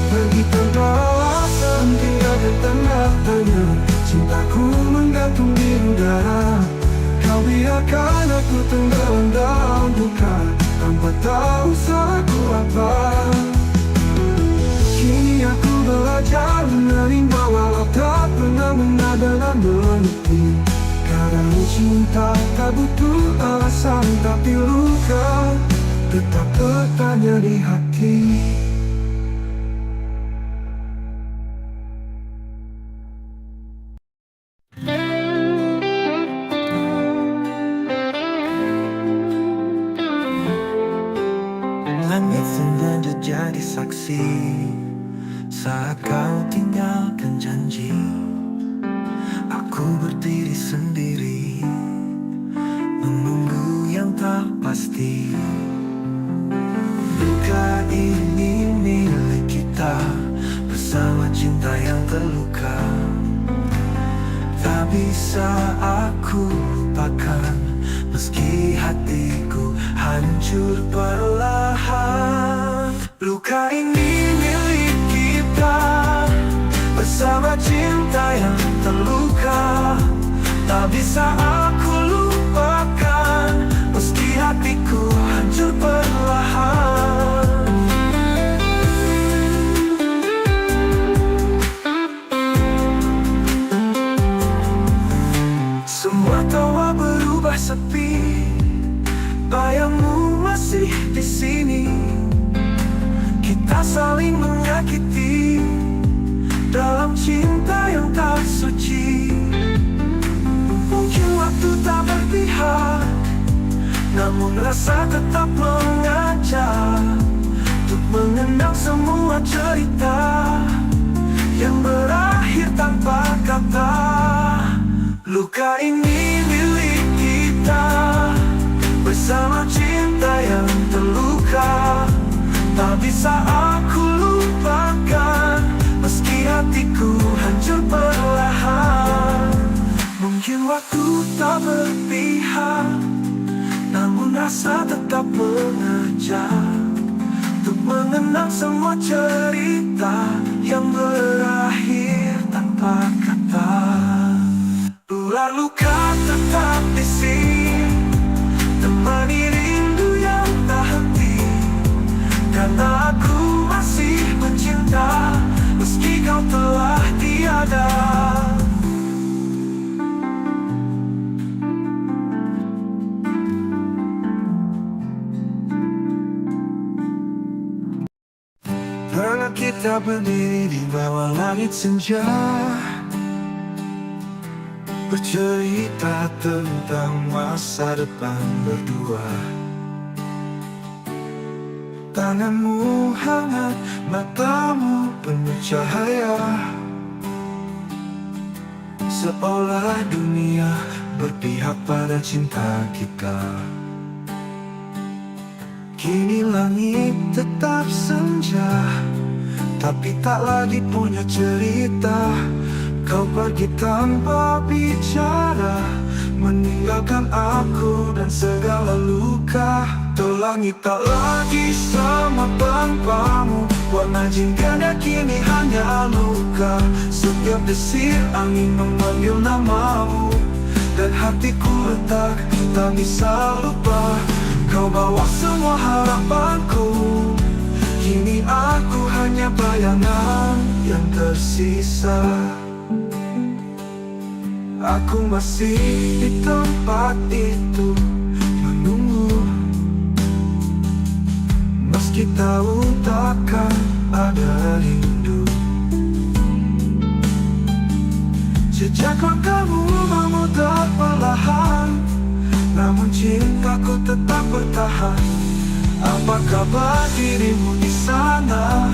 Pergi tanpa alasan, tinggalkan tanda tanya. Cintaku menggantung di udara. Kau biarkan aku tenggelam dalam duka, tanpa tahu salahku apa. Kini aku belajar menerima, walau tak pernah benar-benar mengerti. Kadang cinta tak butuh alasan, tapi luka tetap bertanya di hati. Langit sengaja jadi saksi saat kau tinggalkan janji. Aku berdiri sendiri, menunggu yang tak pasti. Luka ini milik kita, bersama cinta yang terluka. Tak bisa aku lupakan, meski hatiku hancur perlahan. Luka ini milik kita, bersama cinta yang terluka. Tak bisa aku lupakan, meski hatiku hancur perlahan. Semua tawa berubah sepi, bayangmu masih di sini. Kita saling menyakiti dalam cinta yang tak suci. Mungkin waktu tak berpihak, namun rasa tetap mengajak untuk mengenang semua cerita yang berakhir tanpa kata. Luka ini milik kita, bersama cinta yang terluka. Tak bisa aku lupakan, meski hatiku hancur perlahan. Mungkin waktu tak berpihak, namun rasa tetap mengajak untuk mengenang semua cerita yang berakhir tanpa kata. Ular luka tetap di sini, temani rindu yang tak henti. Karena aku masih mencinta, meski kau telah tiada. Pernah kita berdiri di bawah langit senja, bercerita tentang masa depan berdua. Tanganmu hangat, matamu penuh cahaya, seolah dunia berpihak pada cinta kita. Kini langit tetap senja, tapi tak lagi punya cerita. Kau pergi tanpa bicara, meninggalkan aku dan segala luka. Tuh langit tak lagi sama tanpamu, warna jingkanya kini hanya luka. Setiap desir angin memanggil namamu, dan hatiku retak, tak bisa lupa. Kau bawa semua harapanku, kini aku hanya bayangan yang tersisa. Aku masih di tempat itu, menunggu meski tahu takkan ada rindu. Jejak langkahmu memudar perlahan, namun cintaku tetap bertahan. Apa kabar dirimu di sana?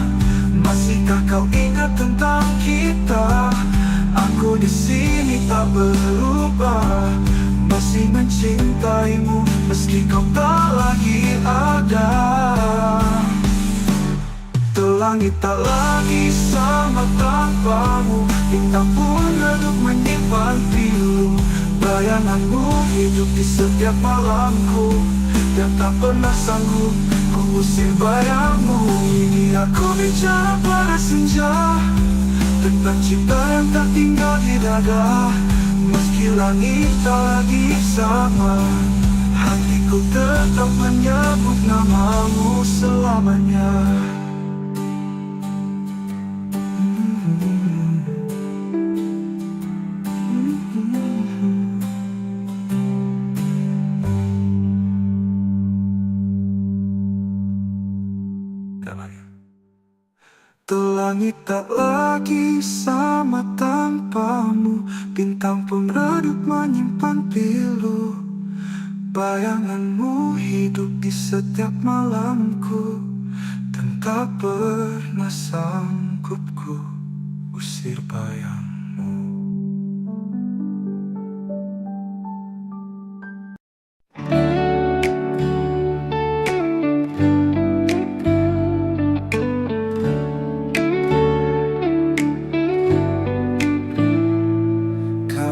Masihkah kau ingat tentang kita? Aku di sini tak berubah, masih mencintaimu meski kau tak lagi ada. Langit tak lagi sama tanpamu, bintang pun redup menyimpan pilu. Bayanganmu hidup di setiap malamku, dan tak pernah sanggup ku usir bayangmu. Ini aku bicara pada senja, tentang cinta yang tak tinggal di dada. Meski langit tak lagi sama, hatiku tetap menyebut namamu selamanya. Langit tak lagi sama tanpamu, bintang pun redup menyimpan pilu. Bayanganmu hidup di setiap malamku, dan tak pernah sanggup ku usir bayangmu.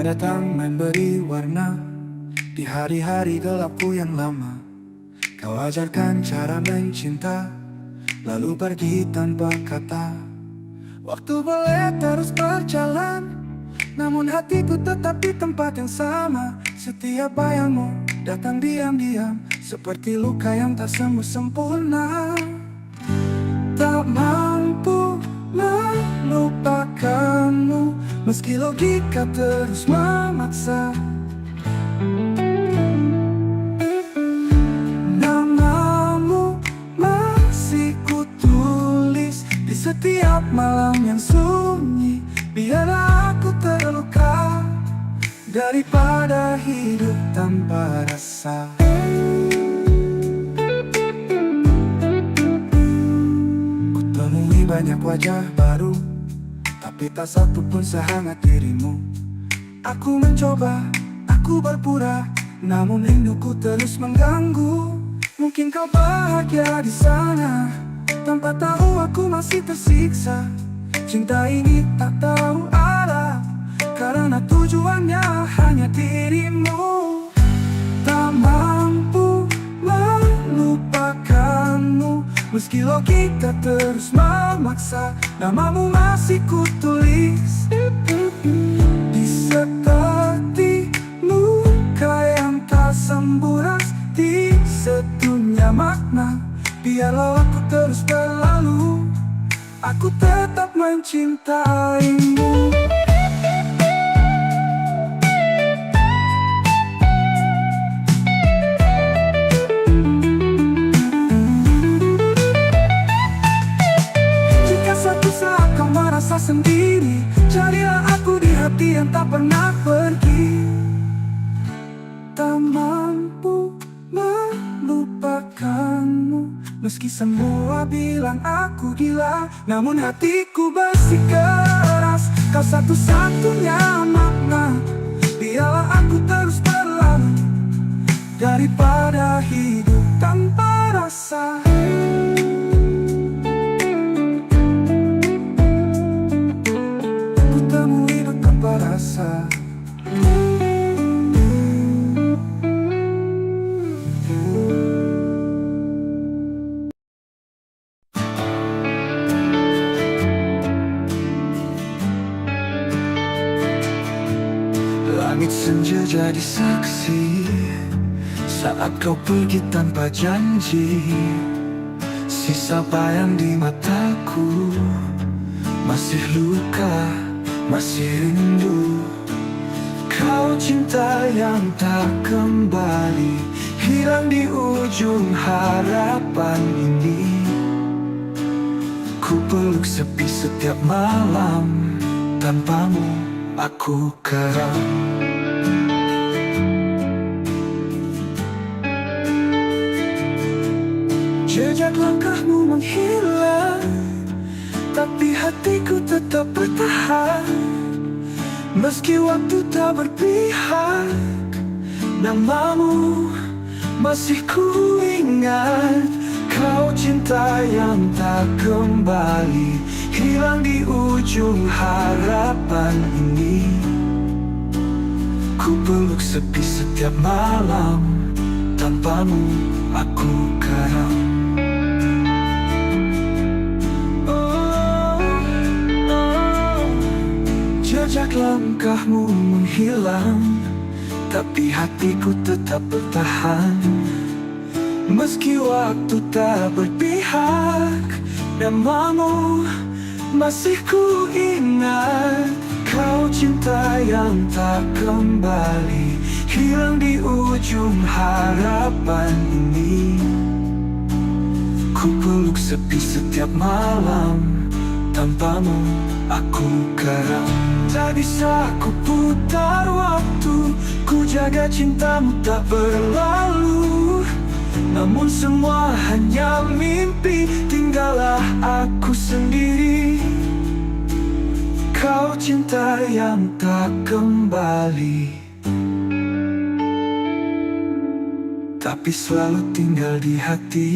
Datang memberi warna di hari-hari gelapku yang lama. Kau ajarkan cara mencinta, lalu pergi tanpa kata. Waktu boleh terus berjalan, namun hatiku tetap di tempat yang sama. Setiap bayangmu datang diam-diam, seperti luka yang tak sembuh sempurna. Tak mampu melupakanmu, meski logika terus memaksa. Namamu masih kutulis di setiap malam yang sunyi. Biarlah aku terluka daripada hidup tanpa rasa. Kutemui banyak wajah baru, tapi tak satu pun sehangat dirimu. Aku mencoba, aku berpura, namun rinduku terus mengganggu. Mungkin kau bahagia di sana, tanpa tahu aku masih tersiksa. Cinta ini tak tahu arah, karena tujuannya hanya dirimu. Tak mampu melupakanmu, meski logika terus memaksa. Namamu masih kutulis di seperti luka yang tak sembuh, di sedunia makna. Biarlah aku terus berlalu, aku tetap mencintaimu. Sendiri, carilah aku di hati yang tak pernah pergi. Tak mampu melupakanmu, meski semua bilang aku gila, namun hatiku bersikeras. Kau satu-satunya makna. Biarlah aku terus berlalu daripada hidup tanpa rasa. Rasa. Langit senja jadi saksi saat kau pergi tanpa janji. Sisa bayang di mataku, masih luka, masih rindu. Kau cinta yang tak kembali, hilang di ujung harapan ini. Ku peluk sepi setiap malam, tanpamu aku karam. Jejak langkahmu menghilang, tapi hatiku tetap bertahan. Meski waktu tak berpihak, namamu masih ku ingat. Kau cinta yang tak kembali, hilang di ujung harapan ini. Ku peluk sepi setiap malam, tanpamu aku karam. Jejak langkahmu menghilang, tapi hatiku tetap bertahan. Meski waktu tak berpihak, namamu masih ku ingat. Kau cinta yang tak kembali, hilang di ujung harapan ini. Ku peluk sepi setiap malam, tanpamu aku karam. Tak bisa ku putar waktu, ku jaga cintamu tak berlalu. Namun semua hanya mimpi, tinggallah aku sendiri. Kau cinta yang tak kembali, tapi selalu tinggal di hati.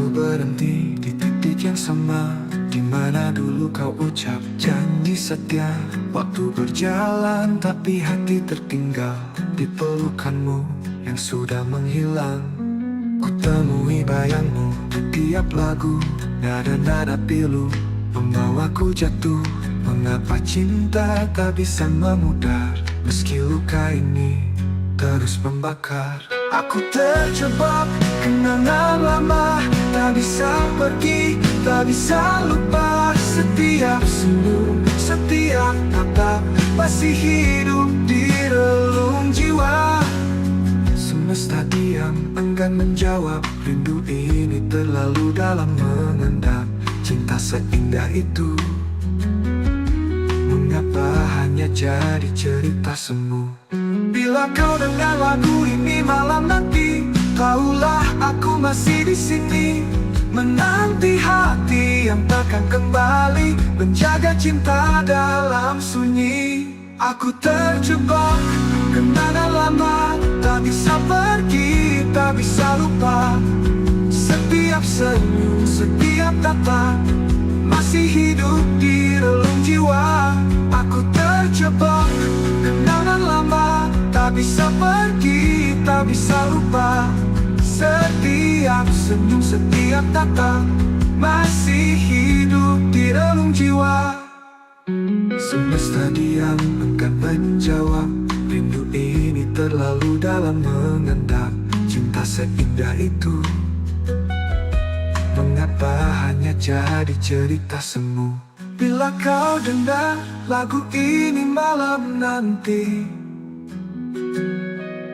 Berhenti di titik yang sama, di mana dulu kau ucap janji setia. Waktu berjalan tapi hati tertinggal di pelukanmu yang sudah menghilang. Ku temui bayangmu di tiap lagu, nada-nada pilu membawaku jatuh. Mengapa cinta tak bisa memudar, meski luka ini terus membakar. Aku terjebak kenangan lama, tak bisa pergi, tak bisa lupa. Setiap senyum, setiap tatap masih hidup di relung jiwa. Semesta diam, enggan menjawab. Rindu ini terlalu dalam mengendap. Cinta seindah itu, mengapa hanya jadi cerita semu? Bila kau dengar lagu ini malam nanti, tahulah aku masih di sini, menanti hati yang takkan kembali, menjaga cinta dalam sunyi. Aku terjebak kenangan lama, tak bisa pergi, tak bisa lupa. Setiap senyum, setiap tatap masih hidup di relung jiwa. Aku terjebak kenangan lama, tak bisa pergi, tak bisa lupa. Setiap senyum, setiap tatap masih hidup di relung jiwa. Semesta diam, enggan menjawab. Rindu ini terlalu dalam mengendap. Cinta seindah itu, mengapa hanya jadi cerita semu? Bila kau dengar lagu ini malam nanti,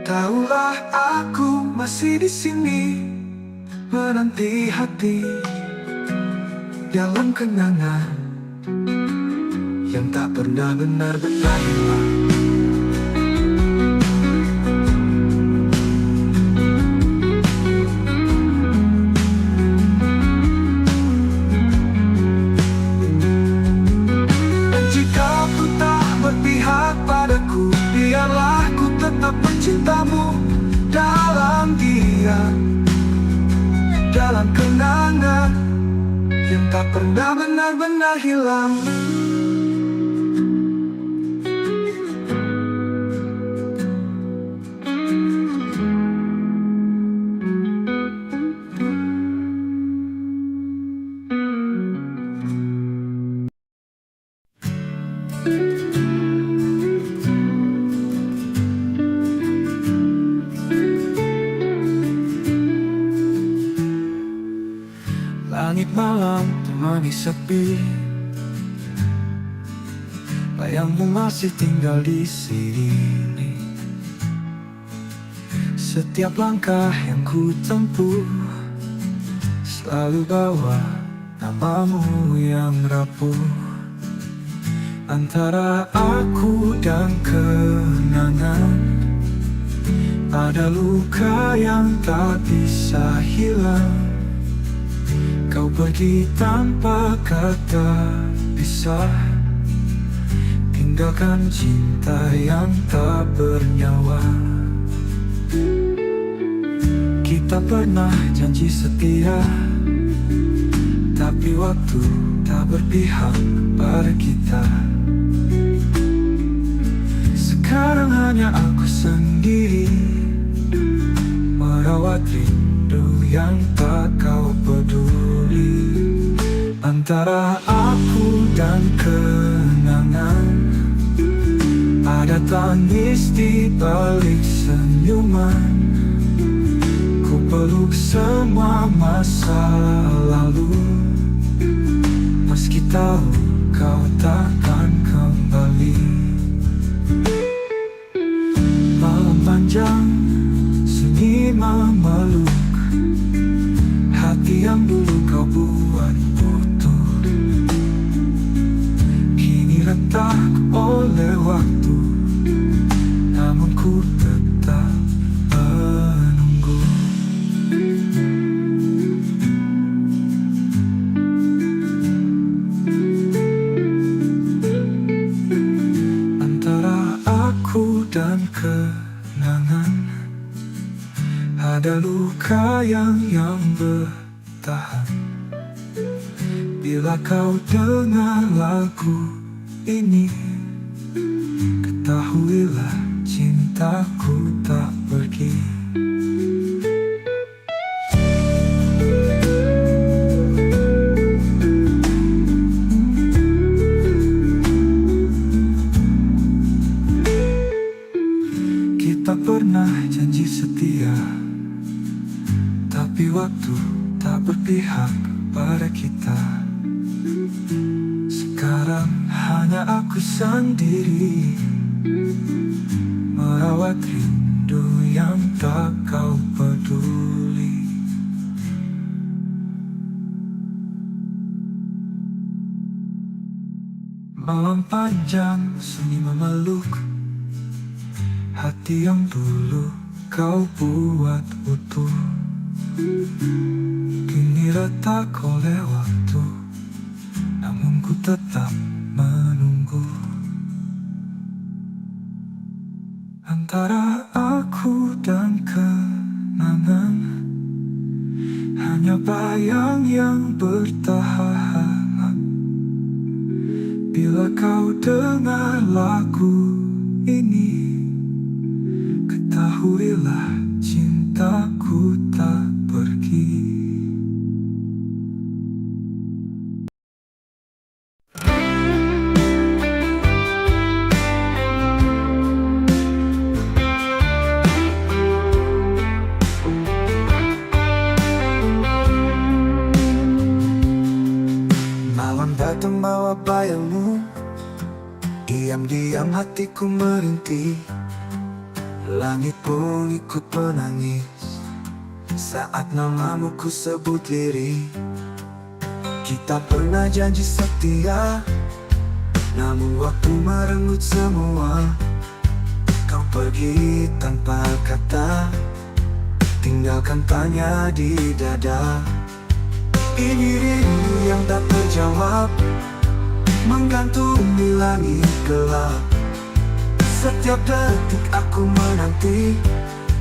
tahulah aku masih di sini, menanti hati dalam kenangan yang tak pernah benar-benar hilang. Padaku, biarlah ku tetap mencintamu dalam diam, dalam kenangan yang tak pernah benar-benar hilang. menemani sepi. Bayangmu masih tinggal di sini. Setiap langkah yang ku tempuh selalu bawa namamu yang rapuh. Antara aku dan kenangan ada luka yang tak bisa hilang. Kau pergi tanpa kata pisah, tinggalkan cinta yang tak bernyawa. Kita pernah janji setia, tapi waktu tak berpihak pada kita. Sekarang hanya aku sendiri merawat rindu yang tak kau peduli. Antara aku dan kenangan ada tangis di balik senyuman. Ku peluk semua masa lalu, meski tahu kau takkan kembali. Malam panjang, sunyi memeluk hati yang dulu kau buat utuh. Kini retak oleh waktu, namun ku tetap menunggu. Antara aku dan kenangan ada luka yang bertahan. Bila kau dengar lagu ini, ketahuilah cintaku tak pergi. Kita pernah janji setia, tapi waktu tak berpihak pada kita. Sekarang hanya aku sendiri merawat rindu yang tak kau peduli. Malam panjang, sunyi memeluk hati yang dulu kau buat utuh. Kini retak oleh waktu, namun ku tetap menunggu. Antara aku dan kenangan hanya bayang yang bertahan. Bila kau dengar lagu ini, ketahuilah cintaku tak pergi. Malam datang bawa bayangmu, diam-diam hatiku merintih. Langit pun ikut menangis saat namamu ku sebut diri. Kita pernah janji setia, namun waktu merenggut semua. Kau pergi tanpa kata, tinggalkan tanya di dada. Ini rindu yang tak terjawab, menggantung di langit gelap. Setiap detik aku menanti,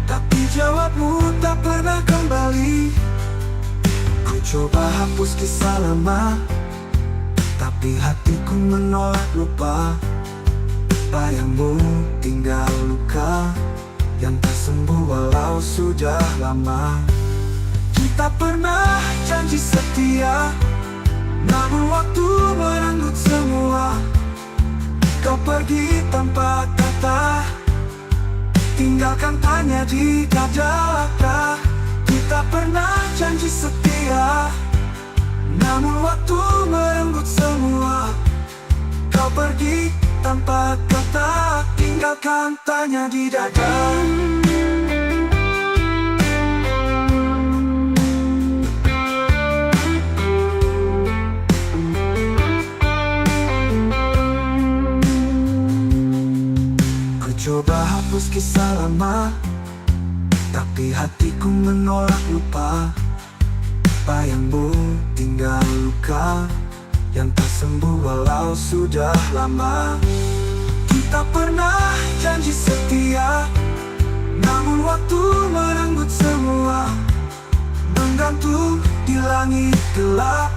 tapi jawabmu tak pernah kembali. Ku coba hapus kisah lama, tapi hatiku menolak lupa. Bayangmu tinggal luka yang tak sembuh walau sudah lama. Kita pernah janji setia, namun waktu merenggut semua. Kau pergi tanpa kata, tinggalkan tanya di dada. Kita pernah janji setia, Namun waktu merenggut semua. Kau pergi tanpa kata, tinggalkan tanya di dada. Ku coba hapus kisah lama, tapi hatiku menolak lupa. Bayangmu tinggal luka yang tak sembuh walau sudah lama. Kita pernah janji setia, namun waktu merenggut semua. Menggantung di langit gelap,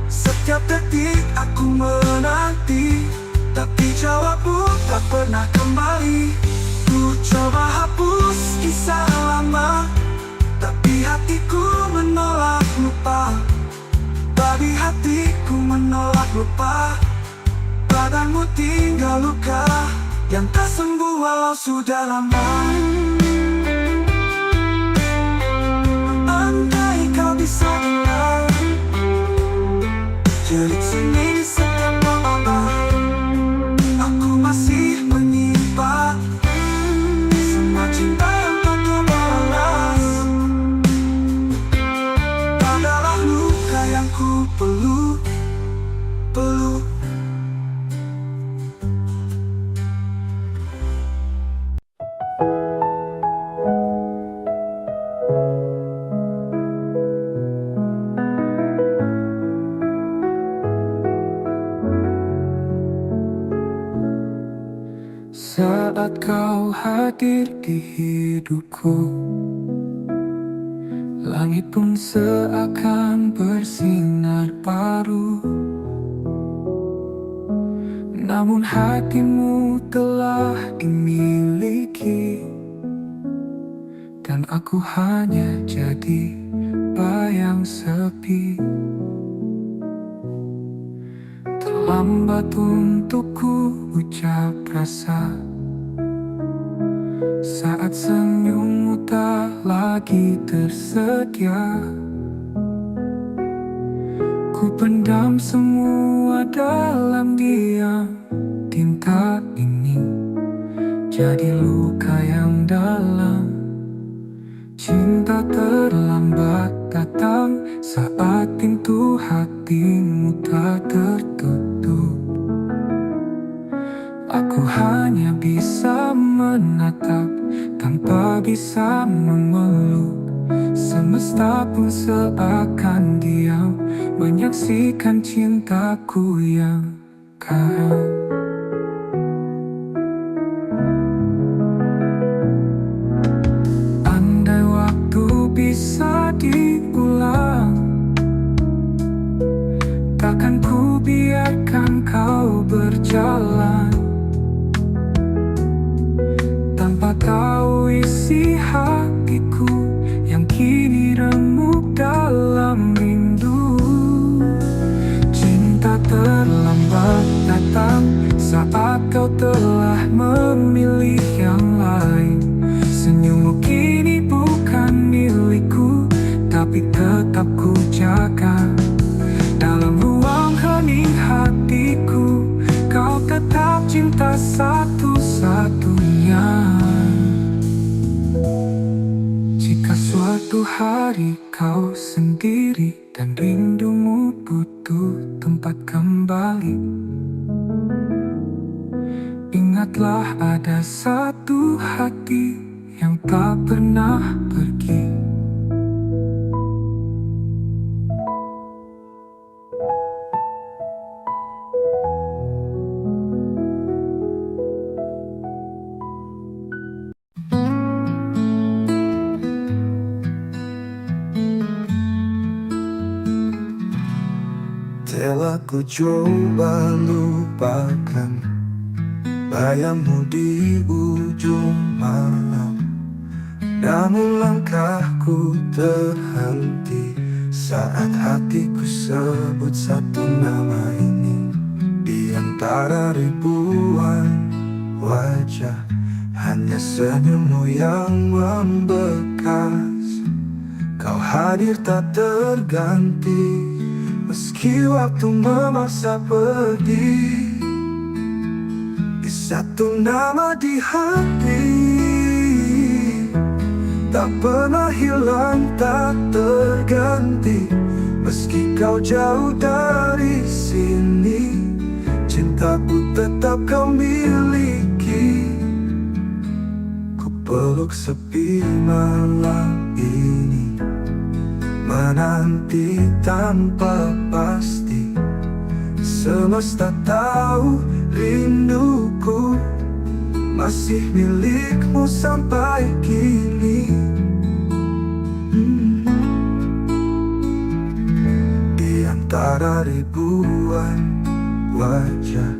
setiap detik aku menanti, tapi jawabmu tak pernah kembali. Ku coba hapus kisah lama, tapi hatiku menolak lupa. Babi hatiku menolak lupa. Badanmu tinggal luka yang tak sembuh walau sudah lama. Andai kau bisa dengar jerit sunyi di setiap malam, aku masih menyimpan semua cinta yang tak terbalas. Adalah luka yang ku peluk. Saat kau hadir di hidupku, langit pun seakan bersinar baru. Namun hatimu telah dimiliki, dan aku hanya jadi bayang sepi. Terlambat untuk ku ucap rasa saat senyummu tak lagi tersedia. Ku pendam semua dalam diam. Tinta ini jadi luka yang dalam. Cinta terlambat datang saat pintu hatimu tak tertutup. Aku hanya bisa menatap tanpa bisa memeluk. Semesta pun seakan diam menyaksikan cintaku yang karam. Andai waktu bisa diulang, takkan ku biarkan kau berjalan tanpa tahu isi hatiku yang kini remuk dalam rindu. Cinta terlambat datang saat kau telah memilih yang lain. Senyummu kini bukan milikku, tapi tetap ku jaga. Dalam ruang hening hatiku, kau tetap cinta satu-satunya. Jika suatu hari kau sendiri dan rindumu butuh tempat kembali, ingatlah ada satu hati yang tak pernah pergi. Telah ku coba lupakan bayangmu di ujung malam, namun langkahku terhenti saat hatiku sebut satu nama ini. Di antara ribuan wajah, hanya senyummu yang membekas. Kau hadir tak terganti, Meski waktu memaksa pergi, di satu nama di hati, tak pernah hilang, tak terganti. Meski kau jauh dari sini, cintaku tetap kau miliki. Ku peluk sepi malam ini, menanti tanpa pasti. Semesta tahu rinduku masih milikmu sampai kini. Di antara ribuan wajah,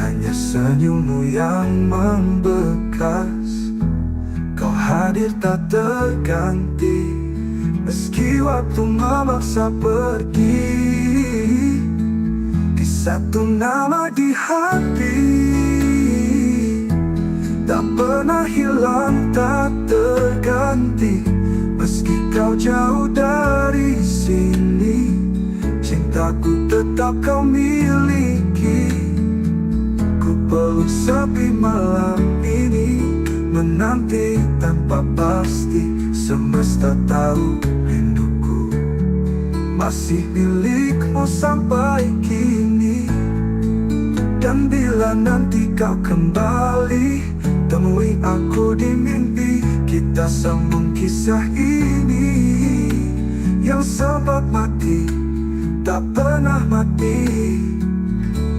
hanya senyummu yang membekas. Kau hadir tak terganti, meski waktu memaksa pergi. Di satu nama di hati, tak pernah hilang, tak terganti. Meski kau jauh dari sini, cintaku tetap kau miliki. Ku peluk sepi malam ini, menanti tanpa pasti. Semesta tahu rinduku masih milikmu sampai kini. Dan bila nanti kau kembali, temui aku di mimpi. Kita sambung kisah ini yang sempat mati, tak pernah mati.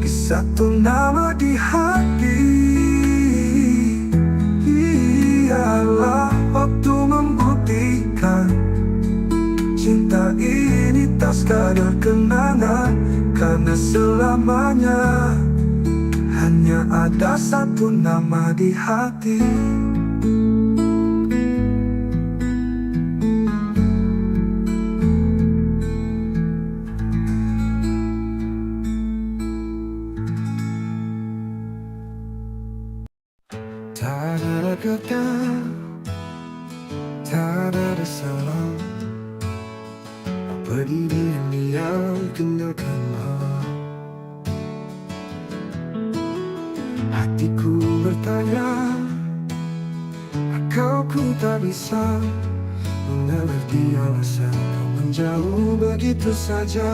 Di satu nama di hati, ialah waktu membuktikan cinta ini tak sekadar kenangan. Karena selamanya hanya ada satu nama di hati. Tak ada kata, tak ada salah. Pergi diam-diam tinggalkanlah. Hatiku bertanya, kau ku tak bisa mengerti alasan kau menjauh begitu saja.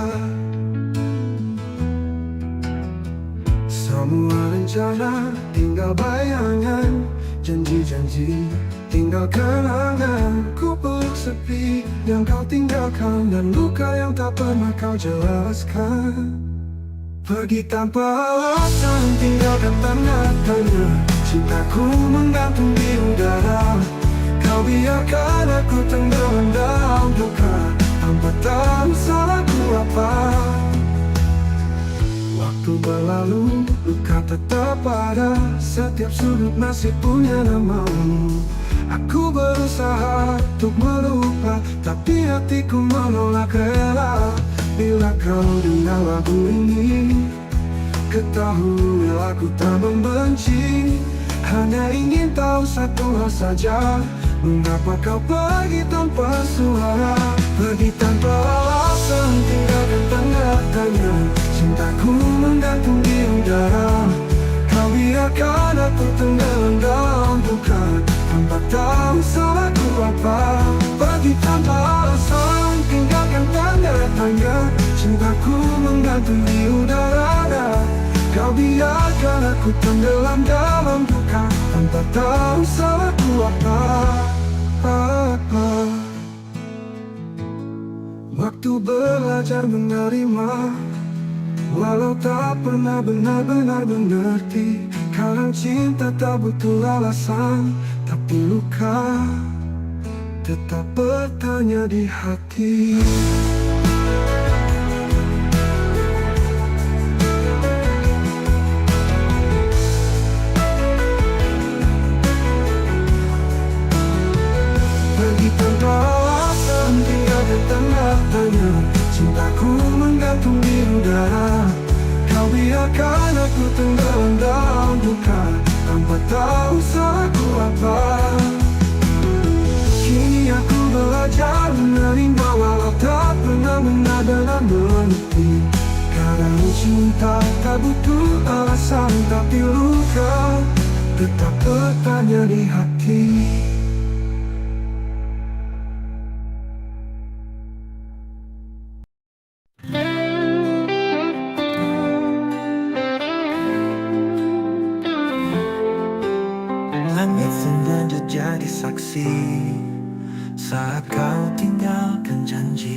Semua rencana tinggal bayangan, janji-janji tinggal kenangan. Ku peluk sepi yang kau tinggalkan, dan luka yang tak pernah kau jelaskan. Pergi tanpa alasan, tinggalkan tanda tanya. Cintaku menggantung di udara. Kau biarkan aku tenggelam dalam duka, tanpa tahu salahku apa. Waktu berlalu, luka tetap ada. Setiap sudut masih punya namamu. Aku berusaha untuk melupa, tapi hatiku menolak rela. Bila kau dengar lagu ini, ketahui aku tak membenci. Hanya ingin tahu satu hal saja, mengapa kau pergi tanpa suara. Pergi tanpa alasan, tinggalkan tanda tanya. Cintaku menggantung di udara. Kau biarkan aku tenggelam dalam duka, tanpa tahu salahku apa. Pergi tanpa alasan, tinggalkan tanda tanya. Cintaku menggantung di udara. Kau biarkan aku tenggelam dalam duka, tanpa tahu salahku apa. Waktu belajar menerima, walau tak pernah benar-benar mengerti. Kadang cinta tak butuh alasan, tapi luka tetap bertanya di hati. Pergi tanpa alasan, tinggalkan tanda tanya. Cintaku menggantung di udara. Kau biarkan aku tenggelam dalam duka, tanpa tahu salahku apa. Kini aku belajar menerima, walau tak pernah benar-benar mengerti. cinta tak butuh alasan, tapi luka tetap bertanya di hati. Langit sengaja jadi saksi saat kau tinggalkan janji.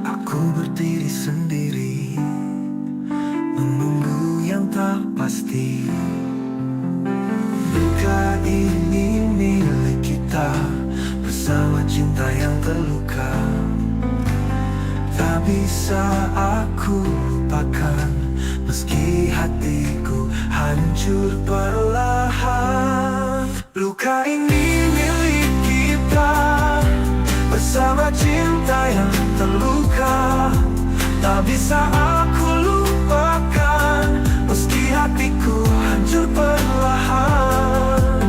Aku berdiri sendiri menunggu yang tak pasti. Luka ini milik kita bersama cinta yang terluka. Tak bisa aku lupakan meski hatiku hancur perlahan. Luka ini milik kita bersama cinta yang terluka. Tak bisa aku lupakan meski hatiku hancur perlahan.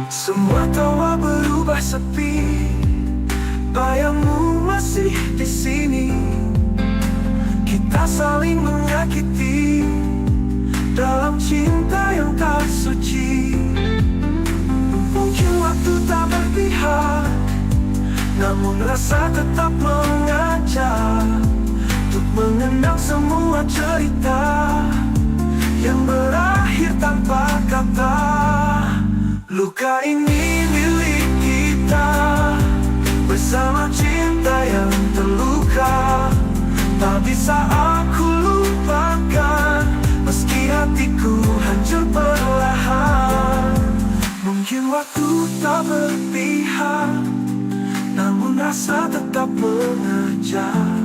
Semua tawa berubah sepi, bayangmu masih di sini. Kita saling menyakiti dalam cinta yang tak suci. Mungkin waktu tak berpihak, namun rasa tetap mengajak untuk mengenang semua cerita yang berakhir tanpa kata. Luka ini milik kita bersama cinta yang terluka. Tak bisa aku lupakan meski hatiku hancur perlahan. Mungkin waktu tak berpihak, namun rasa tetap mengajak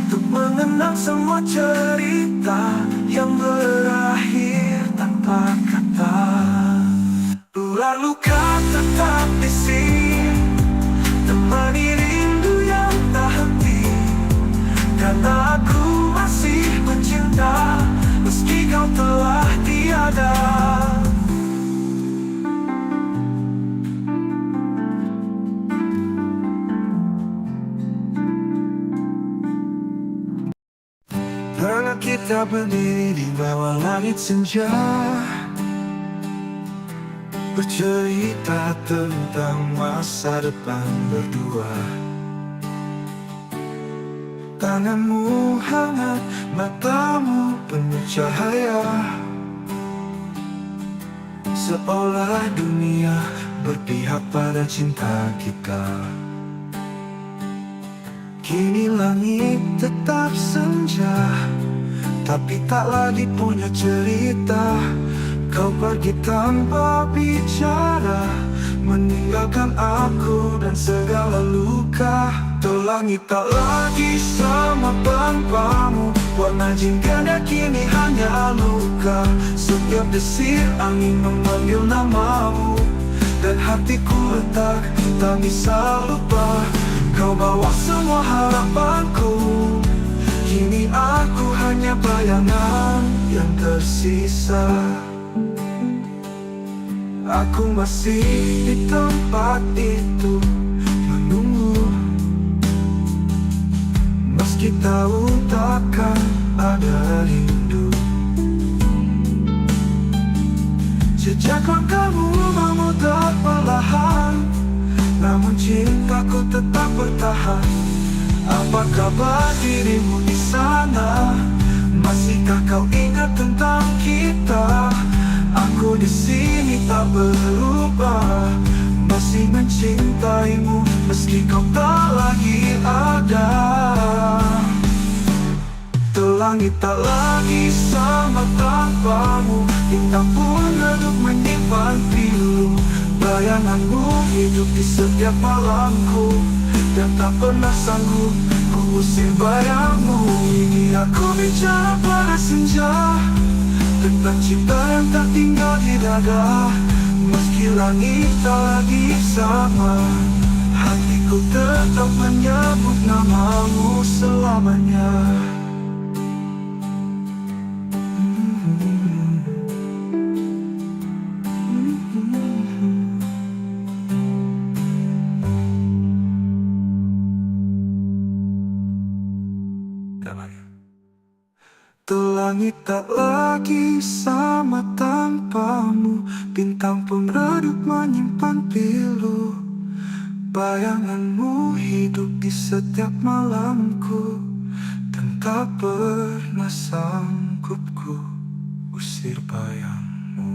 untuk mengenang semua cerita yang berakhir tanpa kata. Ular luka tetap di sini, temani rindu yang tak henti. Karena aku masih mencinta meski kau telah tiada. Pernah kita berdiri di bawah langit senja, bercerita tentang masa depan berdua. Tanganmu hangat, matamu penuh cahaya, seolah dunia berpihak pada cinta kita. Kini langit tetap senja, tapi tak lagi punya cerita. Kau pergi tanpa bicara, meninggalkan aku dan segala luka. Langit tak lagi sama tanpamu, warna jingga kini hanya luka. Setiap desir angin memanggil namamu, dan hatiku retak, tak bisa lupa. Kau bawa semua harapanku, kini aku hanya bayangan yang tersisa. Aku masih di tempat itu menunggu, meski tahu takkan ada rindu. Jejak langkahmu memutar perlahan, namun cintaku tetap bertahan. Apa kabar dirimu di sana? Masihkah kau ingat tentang kita? Aku di sini tak berubah, masih mencintaimu meski kau tak lagi ada. Langit tak lagi sama tanpamu, bintang pun redup menyimpan pilu. Bayanganmu hidup di setiap malamku, dan tak pernah sanggup ku usir bayangmu. Ini aku bicara pada senja, tentang cinta yang tak tinggal di dada. Meski langit tak lagi sama, hatiku tetap menyebut namamu selamanya. Langit tak lagi sama tanpamu, bintang pun redup menyimpan pilu. Bayanganmu hidup di setiap malamku, dan tak pernah sanggup ku usir bayangmu.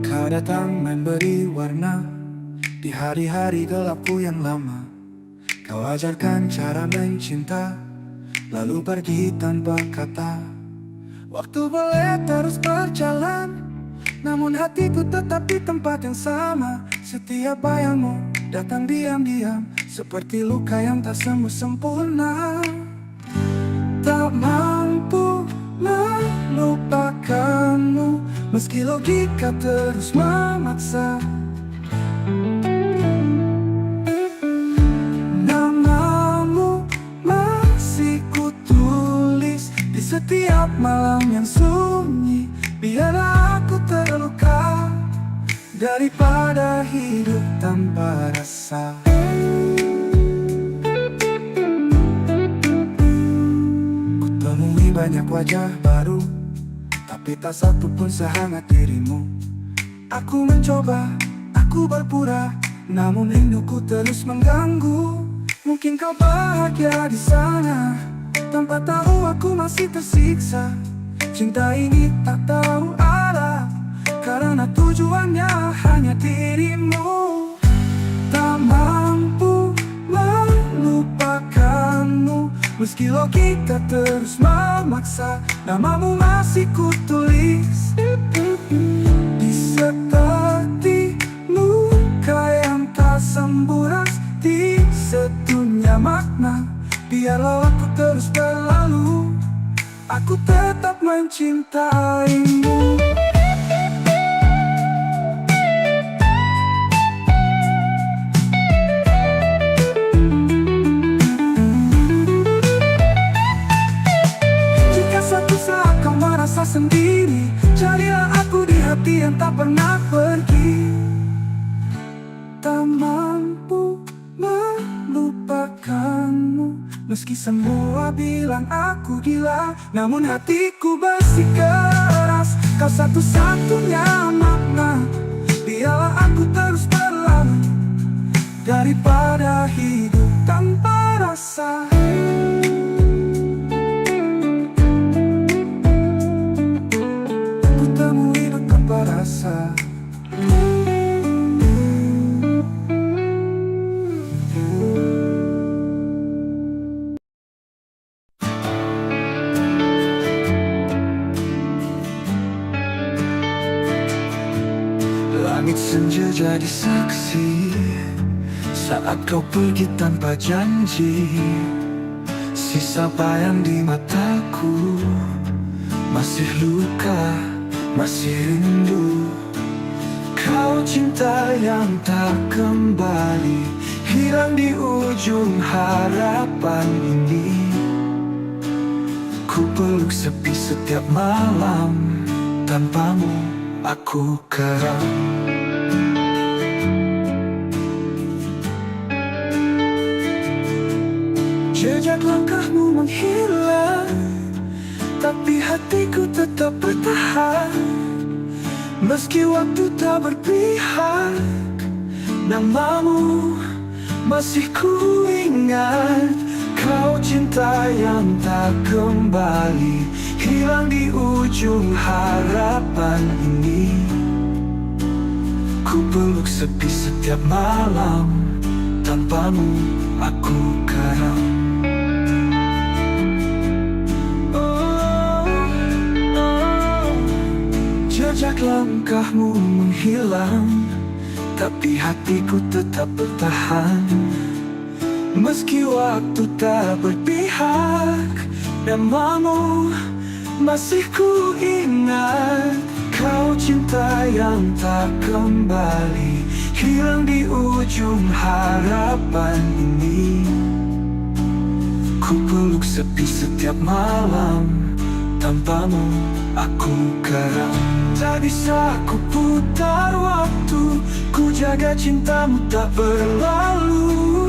Kau datang memberi warna di hari-hari gelapku yang lama. Kau ajarkan cara mencinta, lalu pergi tanpa kata. Waktu boleh terus berjalan, namun hatiku tetap di tempat yang sama. Setiap bayangmu datang diam-diam, seperti luka yang tak sembuh sempurna. Tak mampu melupakanmu, meski logika terus memaksa. Namamu masih kutulis di setiap malam yang sunyi. Biarlah aku terluka daripada hidup tanpa rasa. Kutemui banyak wajah baru, tapi tak satu pun sehangat dirimu. Aku mencoba, aku berpura, namun rinduku terus mengganggu. Mungkin kau bahagia di sana, tanpa tahu aku masih tersiksa. Cinta ini tak tahu arah, karena tujuannya hanya dirimu. Tak mampu melupakanmu, meski logika terus memaksa. Namamu masih kutulis di seperti luka yang tak sembuh ras, di sedunia makna. Biarlah aku terus berlalu, aku tetap mencintaimu. Jika suatu saat kau merasa sendiri, carilah aku di hati yang tak pernah pergi. Tak mampu melupakanmu, meski semua bilang aku gila, namun hatiku bersikeras. Kau satu-satunya makna, biarlah aku terus berlalu daripada hidup tanpa rasa. Ku temui hidup tanpa rasa. Langit senja jadi saksi saat kau pergi tanpa janji. Sisa bayang di mataku, masih luka, masih rindu. Kau cinta yang tak kembali, hilang di ujung harapan ini. Ku peluk sepi setiap malam, tanpamu aku keram. Jejak langkahmu menghilang, tapi hatiku tetap bertahan. Meski waktu tak berpihak, namamu masih ku ingat. Kau cinta yang tak kembali, hilang di ujung harapan ini. Ku peluk sepi setiap malam, tanpamu aku karam. Jejak langkahmu menghilang, tapi hatiku tetap bertahan. Meski waktu tak berpihak, namamu masih ku ingat. Kau cinta yang tak kembali, hilang di ujung harapan ini. Ku peluk sepi setiap malam, tanpamu aku karam. Tak bisa ku putar waktu, ku jaga cintamu tak berlalu.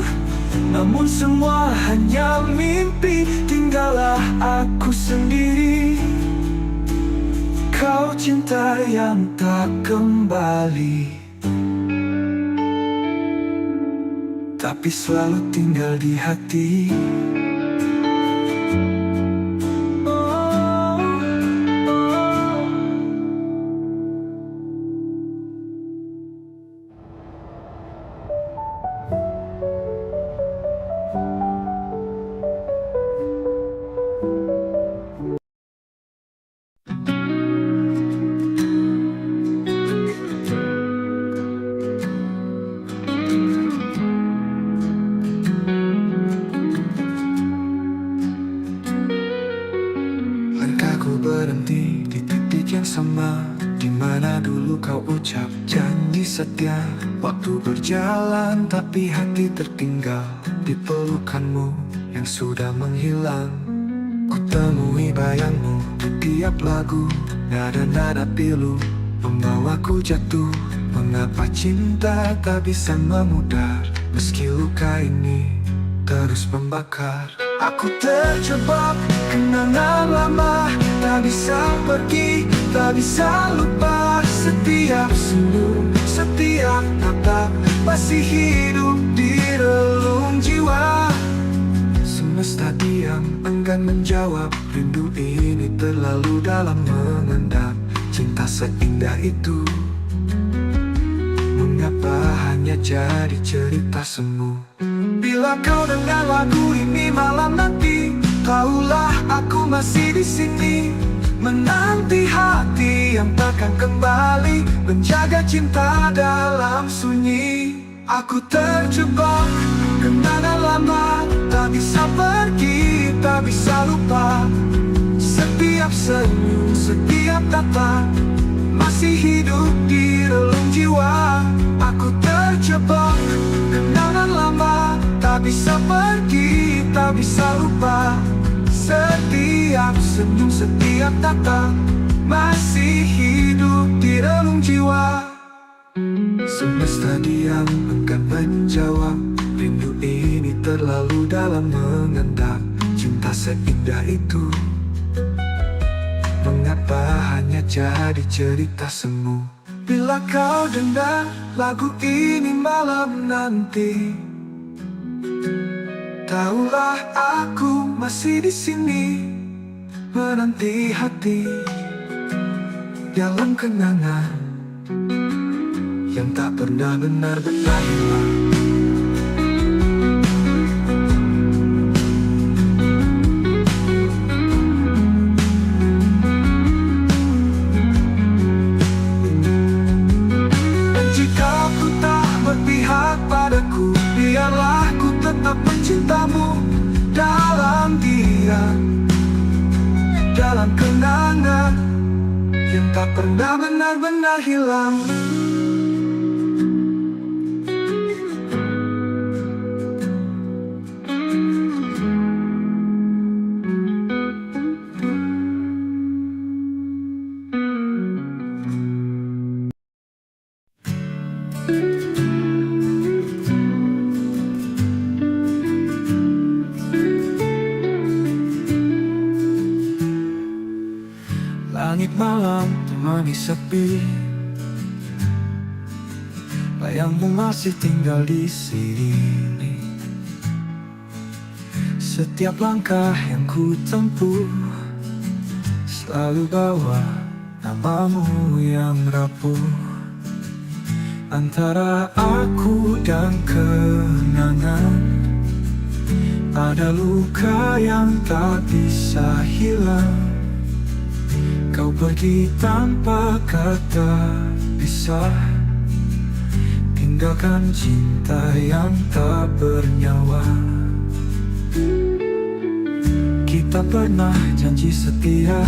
Namun semua hanya mimpi, tinggallah aku sendiri. Kau cinta yang tak kembali, tapi selalu tinggal di hati. Langkahku berhenti di titik yang sama, di mana dulu kau ucap janji setia. Waktu berjalan tapi hati tertinggal di pelukanmu yang sudah menghilang. Ku temui bayangmu di tiap lagu, nada-nada pilu membawaku jatuh. Mengapa cinta tak bisa memudar, meski luka ini terus membakar. Aku terjebak kenangan lama, tak bisa pergi, tak bisa lupa. Setiap senyum, setiap tatap masih hidup di relung jiwa. Semesta diam, enggan menjawab. Rindu ini terlalu dalam mengendap. Cinta seindah itu, mengapa hanya jadi cerita semu? Bila kau dengar lagu ini malam nanti, tahulah aku masih di sini, menanti hati yang takkan kembali, menjaga cinta dalam sunyi. Aku terjebak kenangan lama, tak bisa pergi, tak bisa lupa. Setiap senyum, setiap tatap masih hidup di relung jiwa. Aku terjebak kenangan lama, tak bisa pergi, tak bisa lupa. Setiap senyum, setiap tatap masih hidup di relung jiwa. Semesta diam, enggan menjawab. Rindu ini terlalu dalam mengendap. Cinta seindah itu, mengapa hanya jadi cerita semu? Bila kau dengar lagu ini malam nanti, tahulah aku masih di sini, menanti hati dalam kenangan yang tak pernah benar-benar hilang. Padaku, biarlah ku tetap mencintamu dalam diam, dalam kenangan yang tak pernah benar-benar hilang. Langit malam temani sepi, bayangmu masih tinggal di sini. Setiap langkah yang ku tempuh selalu bawa namamu yang rapuh. Antara aku dan kenangan ada luka yang tak bisa hilang. Kau pergi tanpa kata pisah, tinggalkan cinta yang tak bernyawa. Kita pernah janji setia,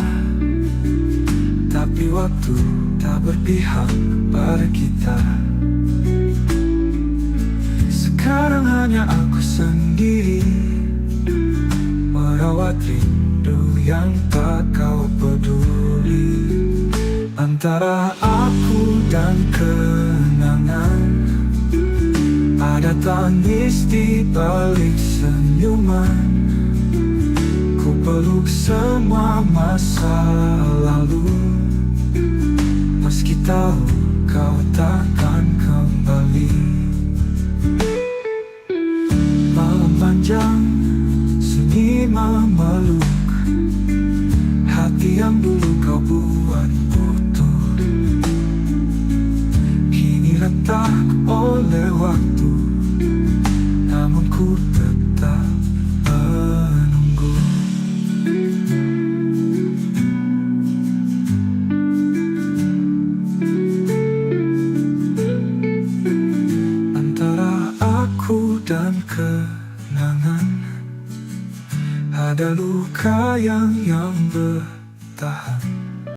tapi waktu tak berpihak pada kita. Sekarang hanya aku sendiri merawat rindu yang tak kau peduli. Antara aku dan kenangan, ada tangis di balik senyuman. Ku peluk semua masa lalu, meski tahu kau takkan kembali. Malam panjang, sunyi memeluk hati yang dulu kau buat utuh. Kini retak oleh waktu, namun ku tetap menunggu. Antara aku dan kenangan, ada luka yang